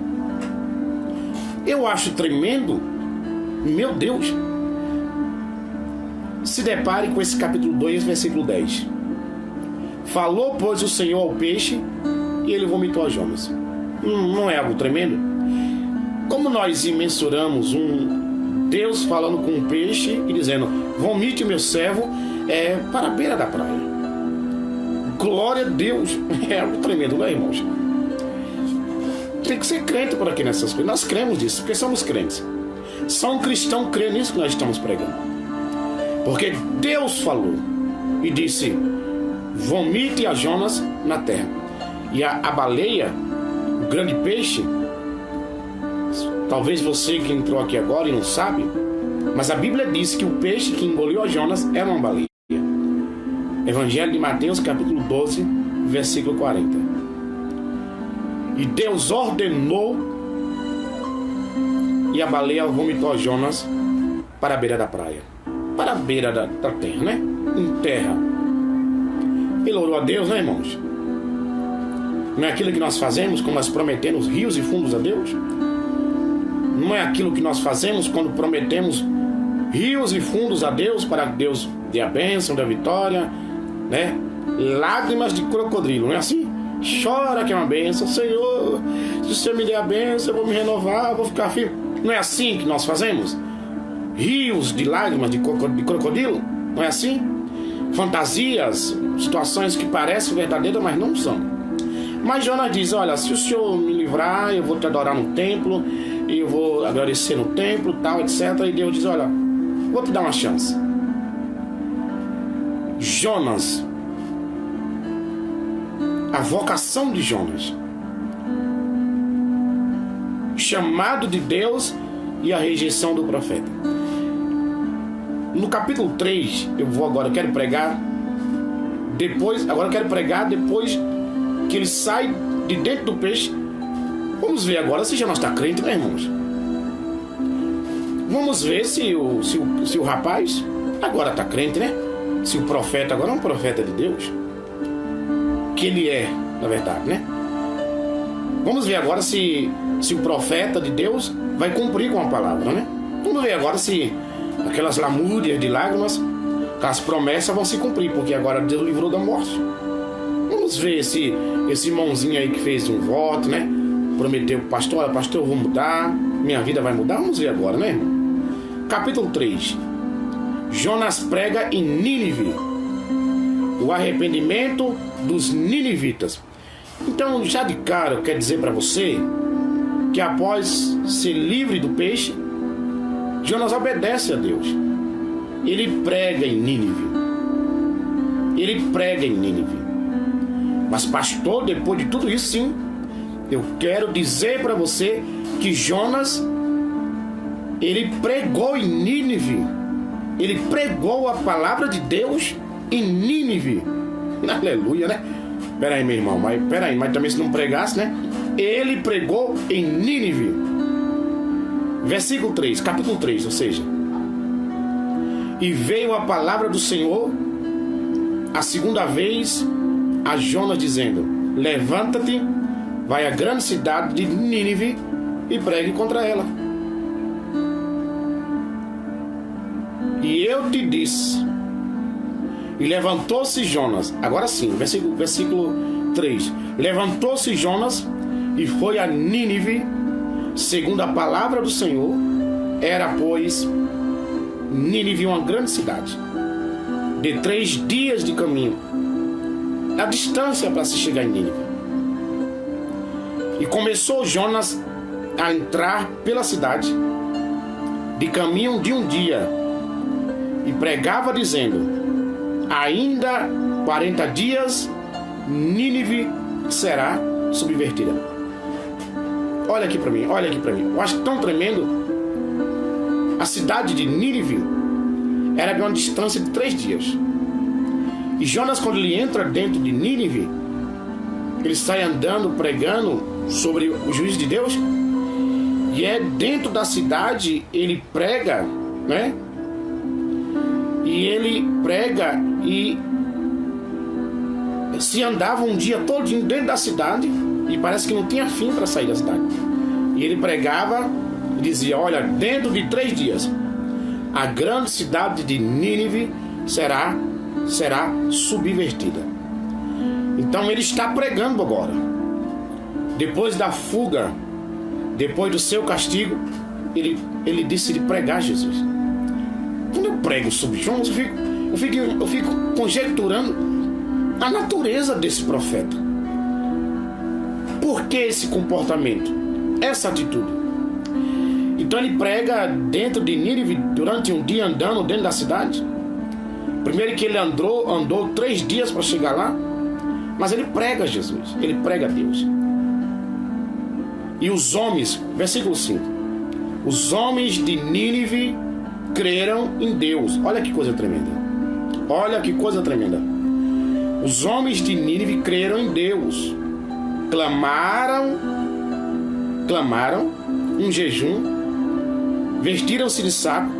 Speaker 1: Eu acho tremendo, meu Deus. Se depare com esse capítulo 2, versículo 10. Falou, pois, o Senhor ao peixe, e ele vomitou a Jonas. Não é algo tremendo? Como nós mensuramos um Deus falando com um peixe e dizendo: vomite o meu servo para a beira da praia. Glória a Deus. É algo tremendo, não é, irmãos? Tem que ser crente por aqui nessas coisas. Nós cremos nisso, porque somos crentes. Só um cristão crê nisso que nós estamos pregando. Porque Deus falou e disse: vomite a Jonas na terra. E a baleia, o grande peixe, talvez você que entrou aqui agora e não sabe, mas a Bíblia diz que o peixe que engoliu a Jonas era uma baleia. Evangelho de Mateus, capítulo 12, versículo 40. E Deus ordenou, e a baleia vomitou a Jonas para a beira da praia, para a beira da terra, né? Em terra. Ele orou a Deus, né, irmãos? Não é aquilo que nós fazemos quando nós prometemos rios e fundos a Deus? Não é aquilo que nós fazemos quando prometemos rios e fundos a Deus para que Deus dê a bênção, dê a vitória, né? Lágrimas de crocodilo, não é assim? Chora que é uma bênção. Senhor, se o Senhor me der a bênção, eu vou me renovar, vou ficar firme. Não é assim que nós fazemos? Rios de lágrimas de crocodilo, não é assim? fantasias, situações que parecem verdadeiras, mas não são. Mas Jonas diz: olha, se o Senhor me livrar, eu vou te adorar no templo, e eu vou agradecer no templo, tal, etc. E Deus diz: olha, vou te dar uma chance. Jonas, a vocação de Jonas, chamado de Deus e a rejeição do profeta. No capítulo 3, eu quero pregar depois que ele sai de dentro do peixe. Vamos ver agora se Jonas está crente, né, irmãos? Vamos ver se o rapaz agora está crente, né? Se o profeta agora é um profeta de Deus, que ele é, na verdade, né? Vamos ver agora se o profeta de Deus vai cumprir com a palavra, né? Vamos ver agora se aquelas lamúrias de lágrimas, aquelas promessas vão se cumprir, porque agora Deus livrou da morte. Vamos ver se esse irmãozinho aí que fez um voto, né? Prometeu pro pastor: olha, pastor, eu vou mudar, minha vida vai mudar. Vamos ver agora, né? Capítulo 3. Jonas prega em Nínive o arrependimento dos ninivitas. Então, já de cara, eu quero dizer para você que após ser livre do peixe, Jonas obedece a Deus. Ele prega em Nínive. Mas, pastor, depois de tudo isso, sim, eu quero dizer para você que Jonas, ele pregou em Nínive. Ele pregou a palavra de Deus em Nínive. Aleluia, né? Peraí, meu irmão, mas também se não pregasse, né? Ele pregou em Nínive. Versículo 3, capítulo 3, ou seja: e veio a palavra do Senhor a segunda vez a Jonas, dizendo: levanta-te, vai à grande cidade de Nínive e pregue contra ela. E eu te disse. E levantou-se Jonas. Agora sim, versículo 3. Levantou-se Jonas e foi a Nínive, segundo a palavra do Senhor. Era, pois, Nínive uma grande cidade, de 3 dias de caminho, a distância para se chegar em Nínive. E começou Jonas a entrar pela cidade, de caminho de um dia, e pregava dizendo: ainda 40 dias Nínive será subvertida. Olha aqui para mim. Eu acho tão tremendo. A cidade de Nínive era de uma distância de 3 dias. E Jonas, quando ele entra dentro de Nínive, ele sai andando, pregando sobre o juízo de Deus. E é dentro da cidade, ele prega, né? E ele prega e se andava um dia todinho dentro da cidade e parece que não tinha fim para sair da cidade. E ele pregava e dizia: olha, dentro de 3 dias a grande cidade de Nínive será subvertida. Então ele está pregando agora. Depois da fuga, depois do seu castigo, ele decide pregar Jesus. Quando eu prego sobre Jonas, eu fico conjecturando a natureza desse profeta. Por que esse comportamento? Essa atitude? Então ele prega dentro de Nínive durante um dia, andando dentro da cidade. Primeiro que ele andou 3 dias para chegar lá, mas ele prega Jesus, ele prega Deus. E os homens, versículo 5: os homens de Nínive creram em Deus. Olha que coisa tremenda. Os homens de Nínive creram em Deus. Clamaram um jejum, vestiram-se de saco,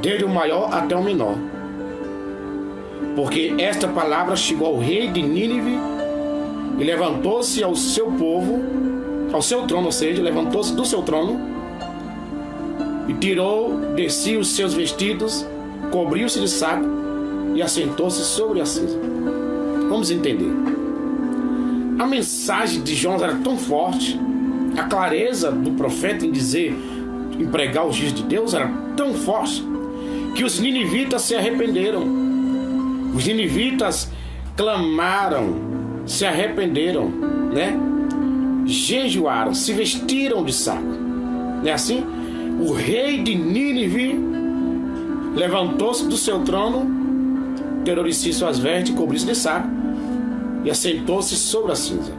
Speaker 1: desde o maior até o menor. Porque esta palavra chegou ao rei de Nínive e levantou-se ao seu povo, ao seu trono, ou seja, levantou-se do seu trono e tirou de si os seus vestidos, cobriu-se de saco e assentou-se sobre a cinza. Vamos entender. A mensagem de Jonas era tão forte, a clareza do profeta em pregar o juízo de Deus era tão forte, que os ninivitas se arrependeram. Os ninivitas clamaram, se arrependeram, né? Jejuaram, se vestiram de saco. Não é assim? O rei de Nínive levantou-se do seu trono, tirou de si suas vestes e cobriu-se de saco e assentou-se sobre a cinza.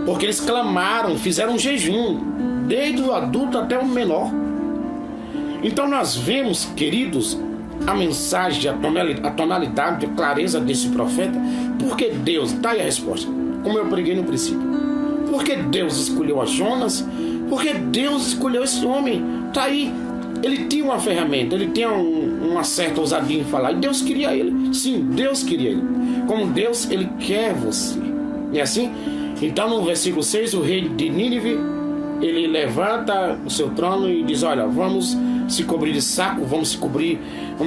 Speaker 1: Porque eles clamaram, fizeram um jejum, desde o adulto até o menor. Então nós vemos, queridos, a mensagem, a tonalidade, a clareza desse profeta. Porque Deus, está aí a resposta, como eu preguei no princípio. Porque Deus escolheu a Jonas? Porque Deus escolheu esse homem. Está aí. Ele tinha uma ferramenta, ele tinha uma certa ousadia em falar. E Deus queria ele. Sim, Deus queria ele. Como Deus, ele quer você. E assim? Então no versículo 6, o rei de Nínive, ele levanta o seu trono e diz: olha, vamos se cobrir de saco, vamos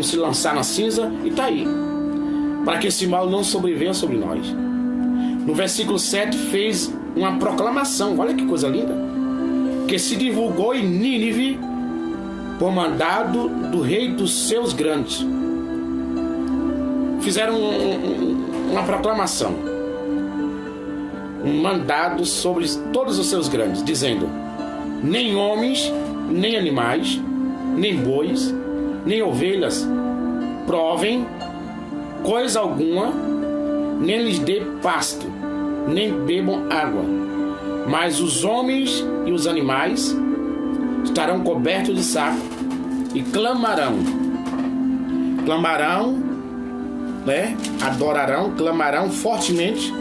Speaker 1: se lançar na cinza. E está aí. Para que esse mal não sobrevenha sobre nós. No versículo 7 fez uma proclamação. Olha que coisa linda. Que se divulgou em Nínive por mandado do rei dos seus grandes. Fizeram uma proclamação, um mandado sobre todos os seus grandes, dizendo: nem homens, nem animais, nem bois, nem ovelhas provem coisa alguma, nem lhes dê pasto, nem bebam água, mas os homens e os animais estarão cobertos de saco e clamarão, né? Adorarão, clamarão fortemente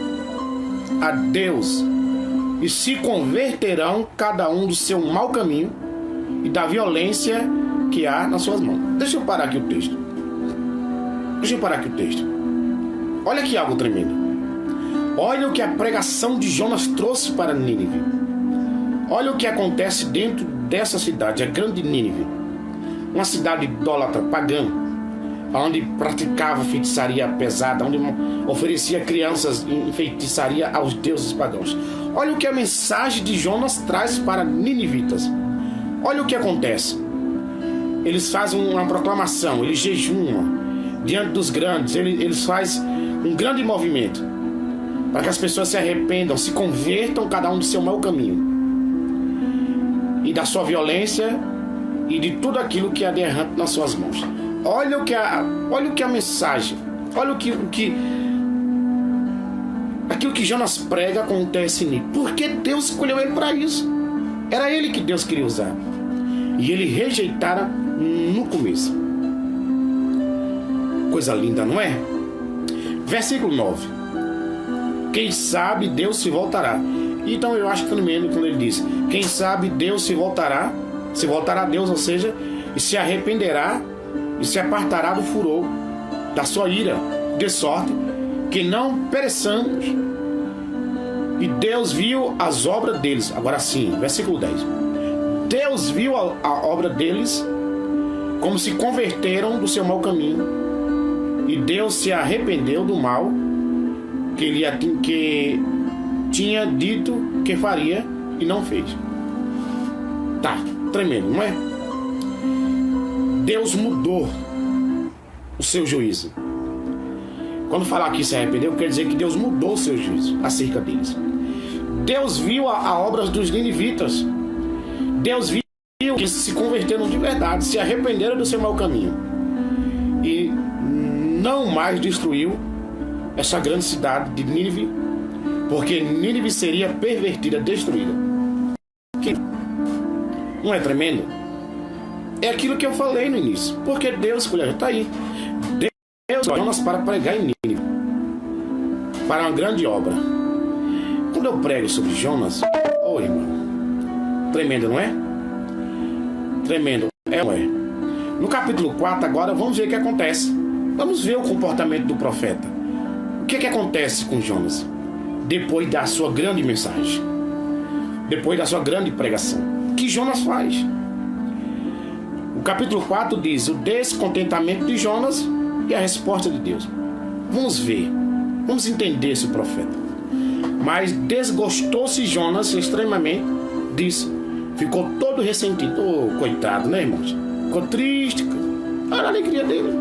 Speaker 1: a Deus e se converterão cada um do seu mau caminho e da violência que há nas suas mãos. Deixa eu parar aqui o texto. Olha que algo tremendo. Olha o que a pregação de Jonas trouxe para Nínive. Olha o que acontece dentro dessa cidade, a grande Nínive. Uma cidade idólatra, pagã, onde praticava feitiçaria pesada, onde oferecia crianças em feitiçaria aos deuses pagãos. Olha o que a mensagem de Jonas traz para ninivitas. Olha o que acontece. Eles fazem uma proclamação, eles jejuam diante dos grandes, eles fazem um grande movimento para que as pessoas se arrependam, se convertam cada um do seu mau caminho e da sua violência e de tudo aquilo que é derrante nas suas mãos. Olha o que a mensagem, olha aquilo que Jonas prega acontece nele. Porque Deus escolheu ele para isso. Era ele que Deus queria usar. E ele rejeitara no começo. Coisa linda, não é? Versículo 9. Quem sabe Deus se voltará. Então eu acho tremendo quando ele diz: quem sabe Deus se voltará a Deus, ou seja, e se arrependerá e se apartará do furor da sua ira, de sorte que não pereçamos. E Deus viu as obras deles. Agora sim, versículo 10. Deus viu a obra deles, como se converteram do seu mau caminho, e Deus se arrependeu do mal que tinha dito que faria e não fez. Tá, tremendo, não é? Deus mudou o seu juízo. Quando falar que se arrependeu, quer dizer que Deus mudou o seu juízo acerca deles. Deus viu a obra dos ninivitas. Deus viu que se converteram de verdade, se arrependeram do seu mau caminho, e não mais destruiu essa grande cidade de Nínive, porque Nínive seria pervertida, destruída. Não é tremendo? É aquilo que eu falei no início. Porque Deus escolheu, está aí. Deus escolheu Jonas para pregar em Nínive, para uma grande obra. Quando eu prego sobre Jonas, irmão, tremendo, não é? Tremendo, não é? No capítulo 4 agora, vamos ver o que acontece. Vamos ver o comportamento do profeta. O que acontece com Jonas depois da sua grande mensagem, depois da sua grande pregação? O que Jonas faz? O capítulo 4 diz o descontentamento de Jonas e a resposta de Deus. Vamos ver, vamos entender esse profeta. Mas desgostou-se Jonas extremamente, disse, ficou todo ressentido. Coitado, né, irmãos? Ficou triste. Olha a alegria dele.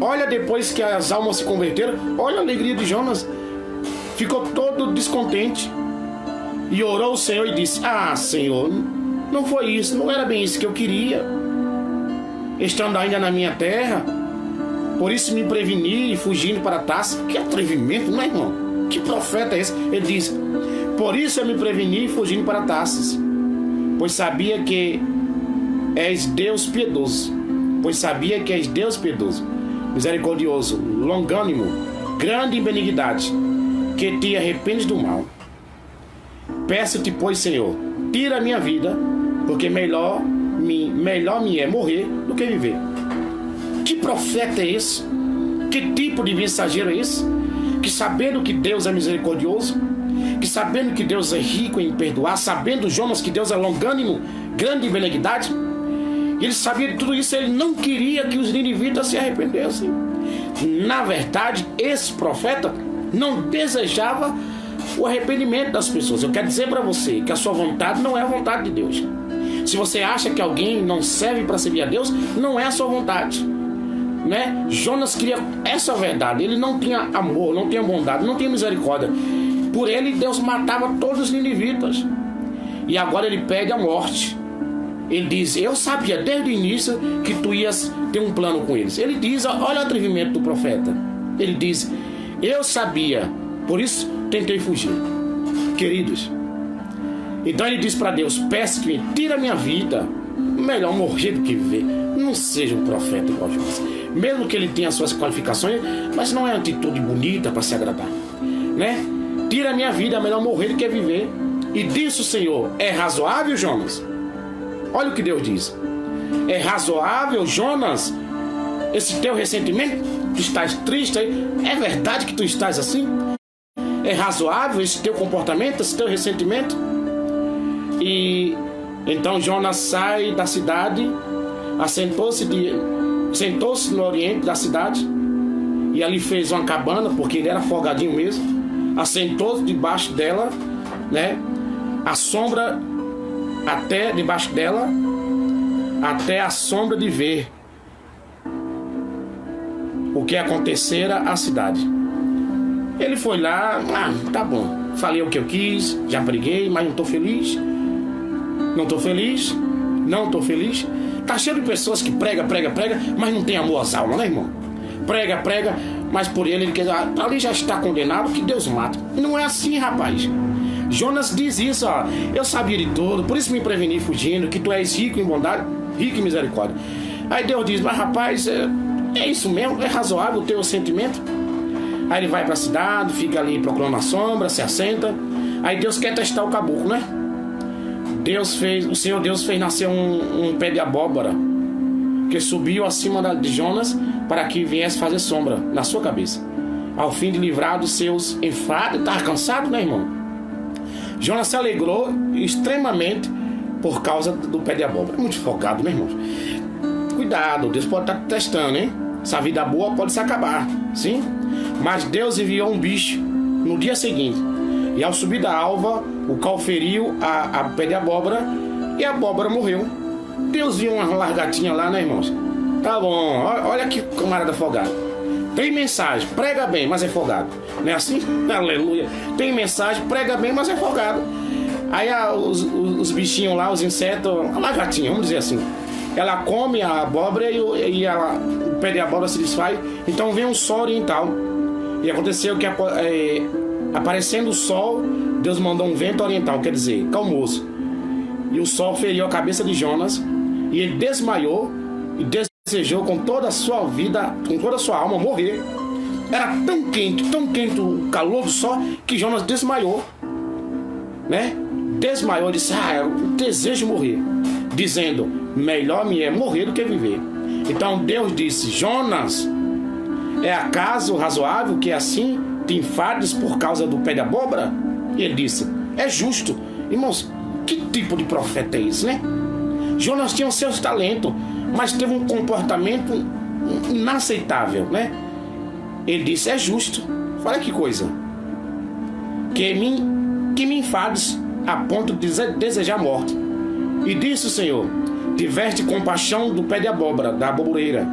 Speaker 1: Olha, depois que as almas se converteram, olha a alegria de Jonas. Ficou todo descontente. E orou ao Senhor e disse: ah, Senhor, não foi isso, não era bem isso que eu queria, estando ainda na minha terra. Por isso me preveni, fugindo para Tarsis. Que atrevimento, não é, irmão? Que profeta é esse? Ele diz: por isso eu me preveni, fugindo para Tarsis, pois sabia que és Deus piedoso. Misericordioso, longânimo, grande em benignidade, que te arrependes do mal. Peço-te, pois, Senhor, tira a minha vida, porque melhor me é morrer do que viver. Que profeta é esse? Que tipo de mensageiro é esse? Que sabendo que Deus é misericordioso, que sabendo que Deus é rico em perdoar, sabendo, Jonas, que Deus é longânimo, grande em benignidade, ele sabia de tudo isso, ele não queria que os ninivitas se arrependessem. Na verdade, esse profeta não desejava o arrependimento das pessoas. Eu quero dizer para você que a sua vontade não é a vontade de Deus. Se você acha que alguém não serve para servir a Deus, não é a sua vontade, né? Jonas queria essa verdade. Ele não tinha amor, não tinha bondade, não tinha misericórdia. Por ele, Deus matava todos os ninivitas. E agora ele pede a morte. Ele diz: eu sabia desde o início que tu ias ter um plano com eles. Ele diz, olha o atrevimento do profeta. Ele diz: eu sabia, por isso tentei fugir. Queridos, então ele diz para Deus: peço-te, tira a minha vida, melhor morrer do que viver. Não seja um profeta igual Jonas. Mesmo que ele tenha suas qualificações, mas não é atitude bonita para se agradar, né? Tira a minha vida, melhor morrer do que viver. E disse o Senhor: é razoável, Jonas? Olha o que Deus diz: é razoável, Jonas, esse teu ressentimento? Tu estás triste aí? É verdade que tu estás assim? É razoável esse teu comportamento, esse teu ressentimento? E então Jonas sai da cidade, sentou-se no oriente da cidade, e ali fez uma cabana, porque ele era folgadinho mesmo. Assentou-se debaixo dela, né? A sombra até debaixo dela, até a sombra de ver o que acontecera à cidade. Ele foi lá: tá bom, falei o que eu quis, já preguei, mas não estou feliz. Tá cheio de pessoas que prega, mas não tem amor às almas, né, irmão? Prega, mas por ele quer dizer: ali já está condenado, que Deus mata. Não é assim, rapaz. Jonas diz isso: eu sabia de tudo, por isso me preveni fugindo, que tu és rico em bondade, rico em misericórdia. Aí Deus diz: mas rapaz, é isso mesmo? É razoável o teu sentimento? Aí ele vai para a cidade, fica ali procurando a sombra, se assenta. Aí Deus quer testar o caboclo, né? O Senhor Deus fez nascer um pé de abóbora, que subiu acima de Jonas, para que viesse fazer sombra na sua cabeça, ao fim de livrar dos seus enfados. Estava cansado, né, irmão? Jonas se alegrou extremamente por causa do pé de abóbora. Muito folgado, né, irmão? Cuidado, Deus pode estar testando, hein? Essa vida boa pode se acabar, sim? Mas Deus enviou um bicho no dia seguinte, e ao subir da alva, o cal feriu a pé de abóbora, e a abóbora morreu. Deus viu uma largatinha lá, né, irmãos? Tá bom, olha que camarada folgado. Tem mensagem, prega bem, mas é folgado. Não é assim? Aleluia. Tem mensagem, prega bem, mas é folgado. Aí os bichinhos lá, os insetos, a lagartinha, vamos dizer assim, ela come a abóbora e o pé de abóbora se desfaz. Então vem um sol oriental. E aconteceu que aparecendo o sol, Deus mandou um vento oriental, quer dizer, calmoso. E o sol feriu a cabeça de Jonas, e ele desmaiou e desejou com toda a sua vida, com toda a sua alma, morrer. Era tão quente o calor do sol, que Jonas desmaiou, né? Desmaiou e disse: eu desejo morrer, dizendo: melhor me é morrer do que viver. Então Deus disse: Jonas, é acaso razoável que assim te enfades por causa do pé de abóbora? E ele disse: é justo. Irmãos, que tipo de profeta é esse, né? Jonas tinha os seus talentos, mas teve um comportamento inaceitável, né? Ele disse: é justo. Olha que coisa. Que me enfades a ponto de desejar a morte. E disse o Senhor: tiveste compaixão do pé de abóbora, da aboboreira,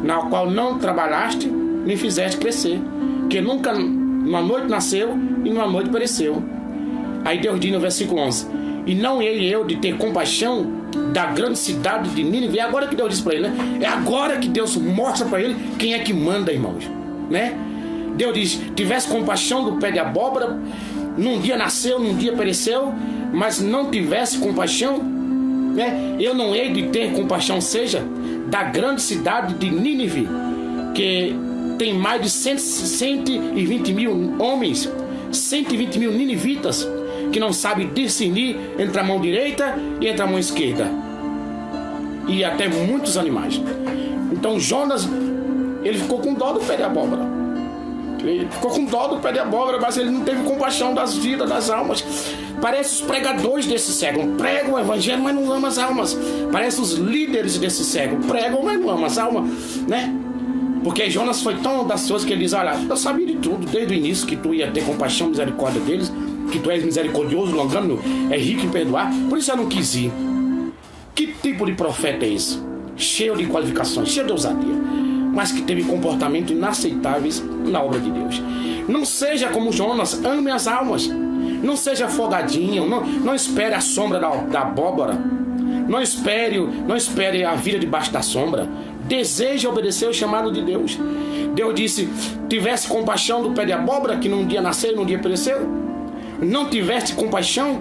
Speaker 1: na qual não trabalhaste, nem fizeste crescer, que nunca numa noite nasceu e numa noite pereceu. Aí Deus diz no versículo 11: e não hei eu de ter compaixão da grande cidade de Nínive. É agora que Deus diz para ele, né? É agora que Deus mostra para ele quem é que manda, irmãos, né? Deus diz: tivesse compaixão do pé de abóbora, num dia nasceu, num dia pereceu, mas não tivesse compaixão, né? Eu não hei de ter compaixão, seja da grande cidade de Nínive, que tem mais de 120 mil homens, 120 mil ninivitas, que não sabem discernir entre a mão direita e entre a mão esquerda, e até muitos animais. Então Jonas, ele ficou com dó do pé de abóbora. Ele ficou com dó do pé de abóbora, mas ele não teve compaixão das vidas, das almas. Parece os pregadores desse século, pregam o evangelho, mas não amam as almas. Parece os líderes desse século, pregam, mas não amam as almas, né? Porque Jonas foi tão audacioso que ele diz: olha, eu sabia de tudo, desde o início, que tu ia ter compaixão, misericórdia deles, que tu és misericordioso, longânimo, é rico em perdoar, por isso eu não quis ir. Que tipo de profeta é esse? Cheio de qualificações, cheio de ousadia, mas que teve comportamentos inaceitáveis na obra de Deus. Não seja como Jonas, ame as almas. Não seja folgadinho, não espere a sombra da abóbora. Não espere a vida debaixo da sombra. Deseje obedecer o chamado de Deus. Deus disse: tivesse compaixão do pé de abóbora, que num dia nasceu e num dia pereceu. Não tivesse compaixão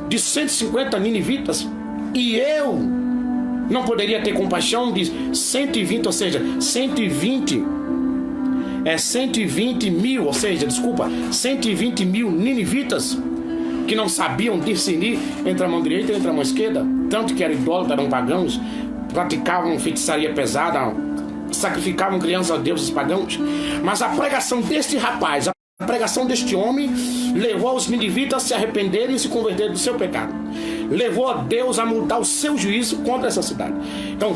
Speaker 1: de 150 ninivitas, e eu não poderia ter compaixão de 120, ou seja, 120 mil, ou seja, 120 mil ninivitas, que não sabiam discernir entre a mão direita e entre a mão esquerda, tanto que eram idólatras, eram pagãos, praticavam feitiçaria pesada, sacrificavam crianças a deuses pagãos. Mas a pregação deste rapaz, a pregação deste homem, levou os ninivitas a se arrependerem e se converterem do seu pecado. Levou a Deus a mudar o seu juízo contra essa cidade. Então,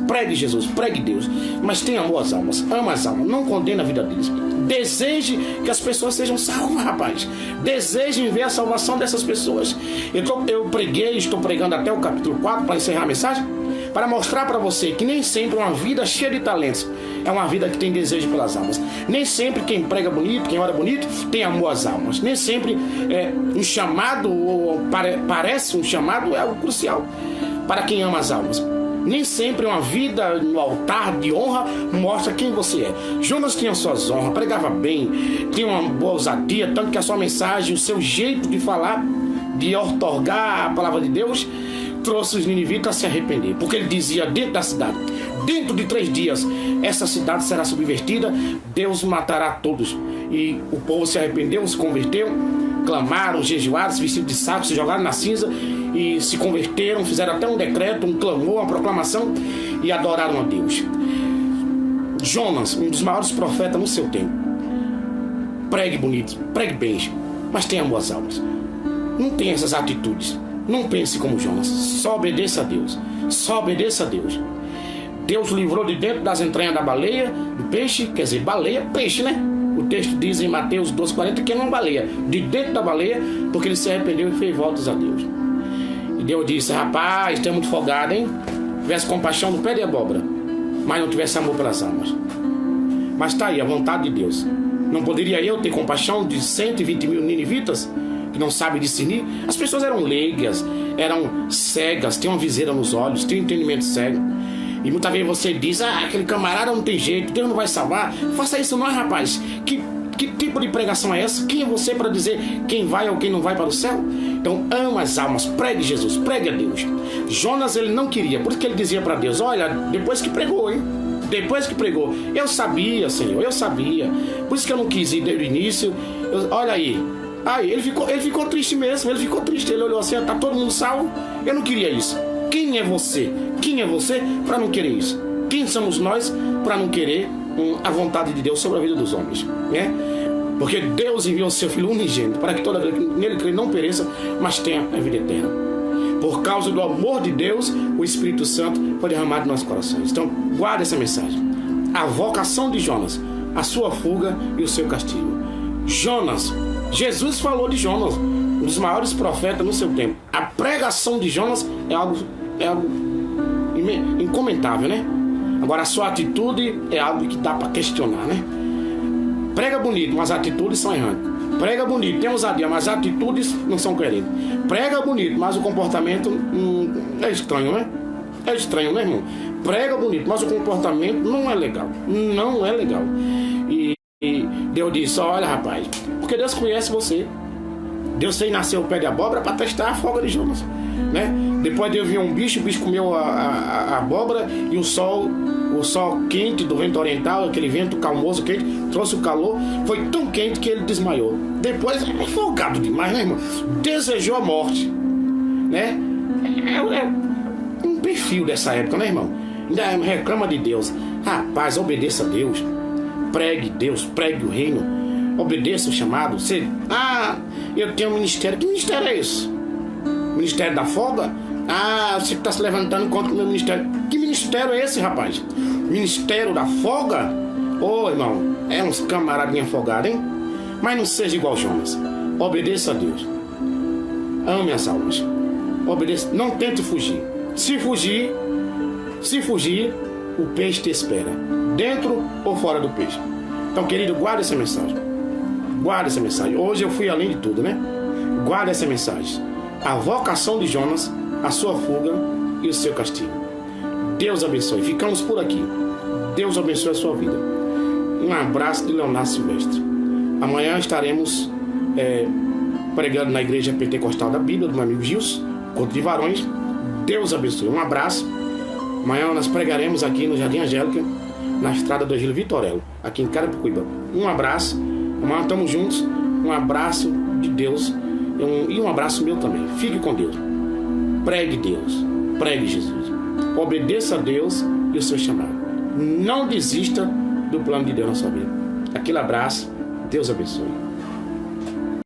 Speaker 1: pregue Jesus, pregue Deus, mas tenha amor às almas, ama as almas, não condena a vida deles. Deseje que as pessoas sejam salvas, rapaz. Desejem ver a salvação dessas pessoas. Eu preguei, estou pregando até o capítulo 4 para encerrar a mensagem, para mostrar para você que nem sempre uma vida cheia de talentos é uma vida que tem desejo pelas almas. Nem sempre quem prega bonito, quem ora bonito, tem amor às almas. Nem sempre um chamado, ou parece um chamado, é algo crucial para quem ama as almas. Nem sempre uma vida no altar de honra mostra quem você é. Jonas tinha suas honras, pregava bem, tinha uma boa ousadia, tanto que a sua mensagem, o seu jeito de falar, de outorgar a palavra de Deus, trouxe os ninivitas a se arrepender, porque ele dizia dentro da cidade: dentro de 3 dias essa cidade será subvertida, Deus matará todos. E o povo se arrependeu, se converteu, clamaram, jejuaram, se vestiram de saco, se jogaram na cinza e se converteram, fizeram até um decreto, um clamor, uma proclamação, e adoraram a Deus. Jonas, um dos maiores profetas no seu tempo, pregue bonito, pregue bem, mas tenha boas almas. Não tenha essas atitudes. Não pense como Jonas. Só obedeça a Deus. Só obedeça a Deus. Deus livrou de dentro das entranhas da baleia, do peixe, quer dizer, baleia, peixe, né? O texto diz em Mateus 12,40 que é uma baleia. De dentro da baleia, porque ele se arrependeu e fez votos a Deus. E Deus disse: rapaz, tu é muito folgado, hein? Tivesse compaixão do pé de abóbora, mas não tivesse amor pelas almas. Mas está aí a vontade de Deus. Não poderia eu ter compaixão de 120 mil ninivitas que não sabem discernir? As pessoas eram leigas, eram cegas, tinham uma viseira nos olhos, tinham um entendimento cego. E muitas vezes você diz: aquele camarada não tem jeito, Deus não vai salvar. Faça isso não, rapaz. Que tipo de pregação é essa? Quem é você para dizer quem vai ou quem não vai para o céu? Então ama as almas, pregue Jesus, pregue a Deus. Jonas, ele não queria, por isso que ele dizia para Deus: olha, depois que pregou, hein? Depois que pregou, eu sabia, Senhor, eu sabia. Por isso que eu não quis ir desde o início. Olha aí. Aí ele ficou triste mesmo, ele ficou triste. Ele olhou assim: tá todo mundo salvo? Eu não queria isso. Quem é você? Quem é você para não querer isso? Quem somos nós para não querer a vontade de Deus sobre a vida dos homens, né? Porque Deus enviou o seu Filho unigênito para que toda aquele que nele crê não pereça, mas tenha a vida eterna. Por causa do amor de Deus, o Espírito Santo foi derramado nos nossos corações. Então guarde essa mensagem: a vocação de Jonas, a sua fuga e o seu castigo. Jonas, Jesus falou de Jonas, um dos maiores profetas no seu tempo. A pregação de Jonas é algo incomentável, né? Agora a sua atitude é algo que dá para questionar, né? Prega bonito, mas as atitudes são errantes. Prega bonito, tem ousadia, mas as atitudes não são coerentes. Prega bonito, mas o comportamento é estranho, né? É estranho, né, irmão? Prega bonito, mas o comportamento não é legal. Não é legal. E Deus disse, olha, rapaz, porque Deus conhece você. Deus fez nascer o pé de abóbora para testar a folga de Jonas, né? Depois Deus viu um bicho, o bicho comeu a abóbora, e o sol quente do vento oriental, aquele vento calmoso quente, trouxe o calor, foi tão quente que ele desmaiou. Depois, folgado demais, né, irmão? Desejou a morte, né? É um perfil dessa época, né, irmão? Ainda reclama de Deus. Rapaz, obedeça a Deus. Pregue o reino. Obedeça o chamado. Eu tenho um ministério. Que ministério é esse? Ministério da folga? Você está se levantando contra o meu ministério. Que ministério é esse, rapaz? Ministério da folga? Irmão, é uns camaradinha folgado, hein? Mas não seja igual Jonas. Obedeça a Deus. Ame as almas. Obedeça. Não tente fugir. Se fugir, o peixe te espera. Dentro ou fora do peixe. Então, querido, guarde essa mensagem. Guarde essa mensagem. Hoje eu fui além de tudo, né? Guarde essa mensagem. A vocação de Jonas, a sua fuga e o seu castigo. Deus abençoe. Ficamos por aqui. Deus abençoe a sua vida. Um abraço de Leonardo Silvestre. Amanhã estaremos pregando na Igreja Pentecostal da Bíblia, do meu amigo Gilson, Encontro de Varões. Deus abençoe. Um abraço. Amanhã nós pregaremos aqui no Jardim Angélica, na estrada do Gil Vitorello, aqui em Carapicuíba. Um abraço. Amanhã estamos juntos. Um abraço de Deus e um abraço meu também. Fique com Deus. Pregue Deus. Pregue Jesus. Obedeça a Deus e o seu chamado. Não desista do plano de Deus na sua vida. Aquele abraço. Deus abençoe.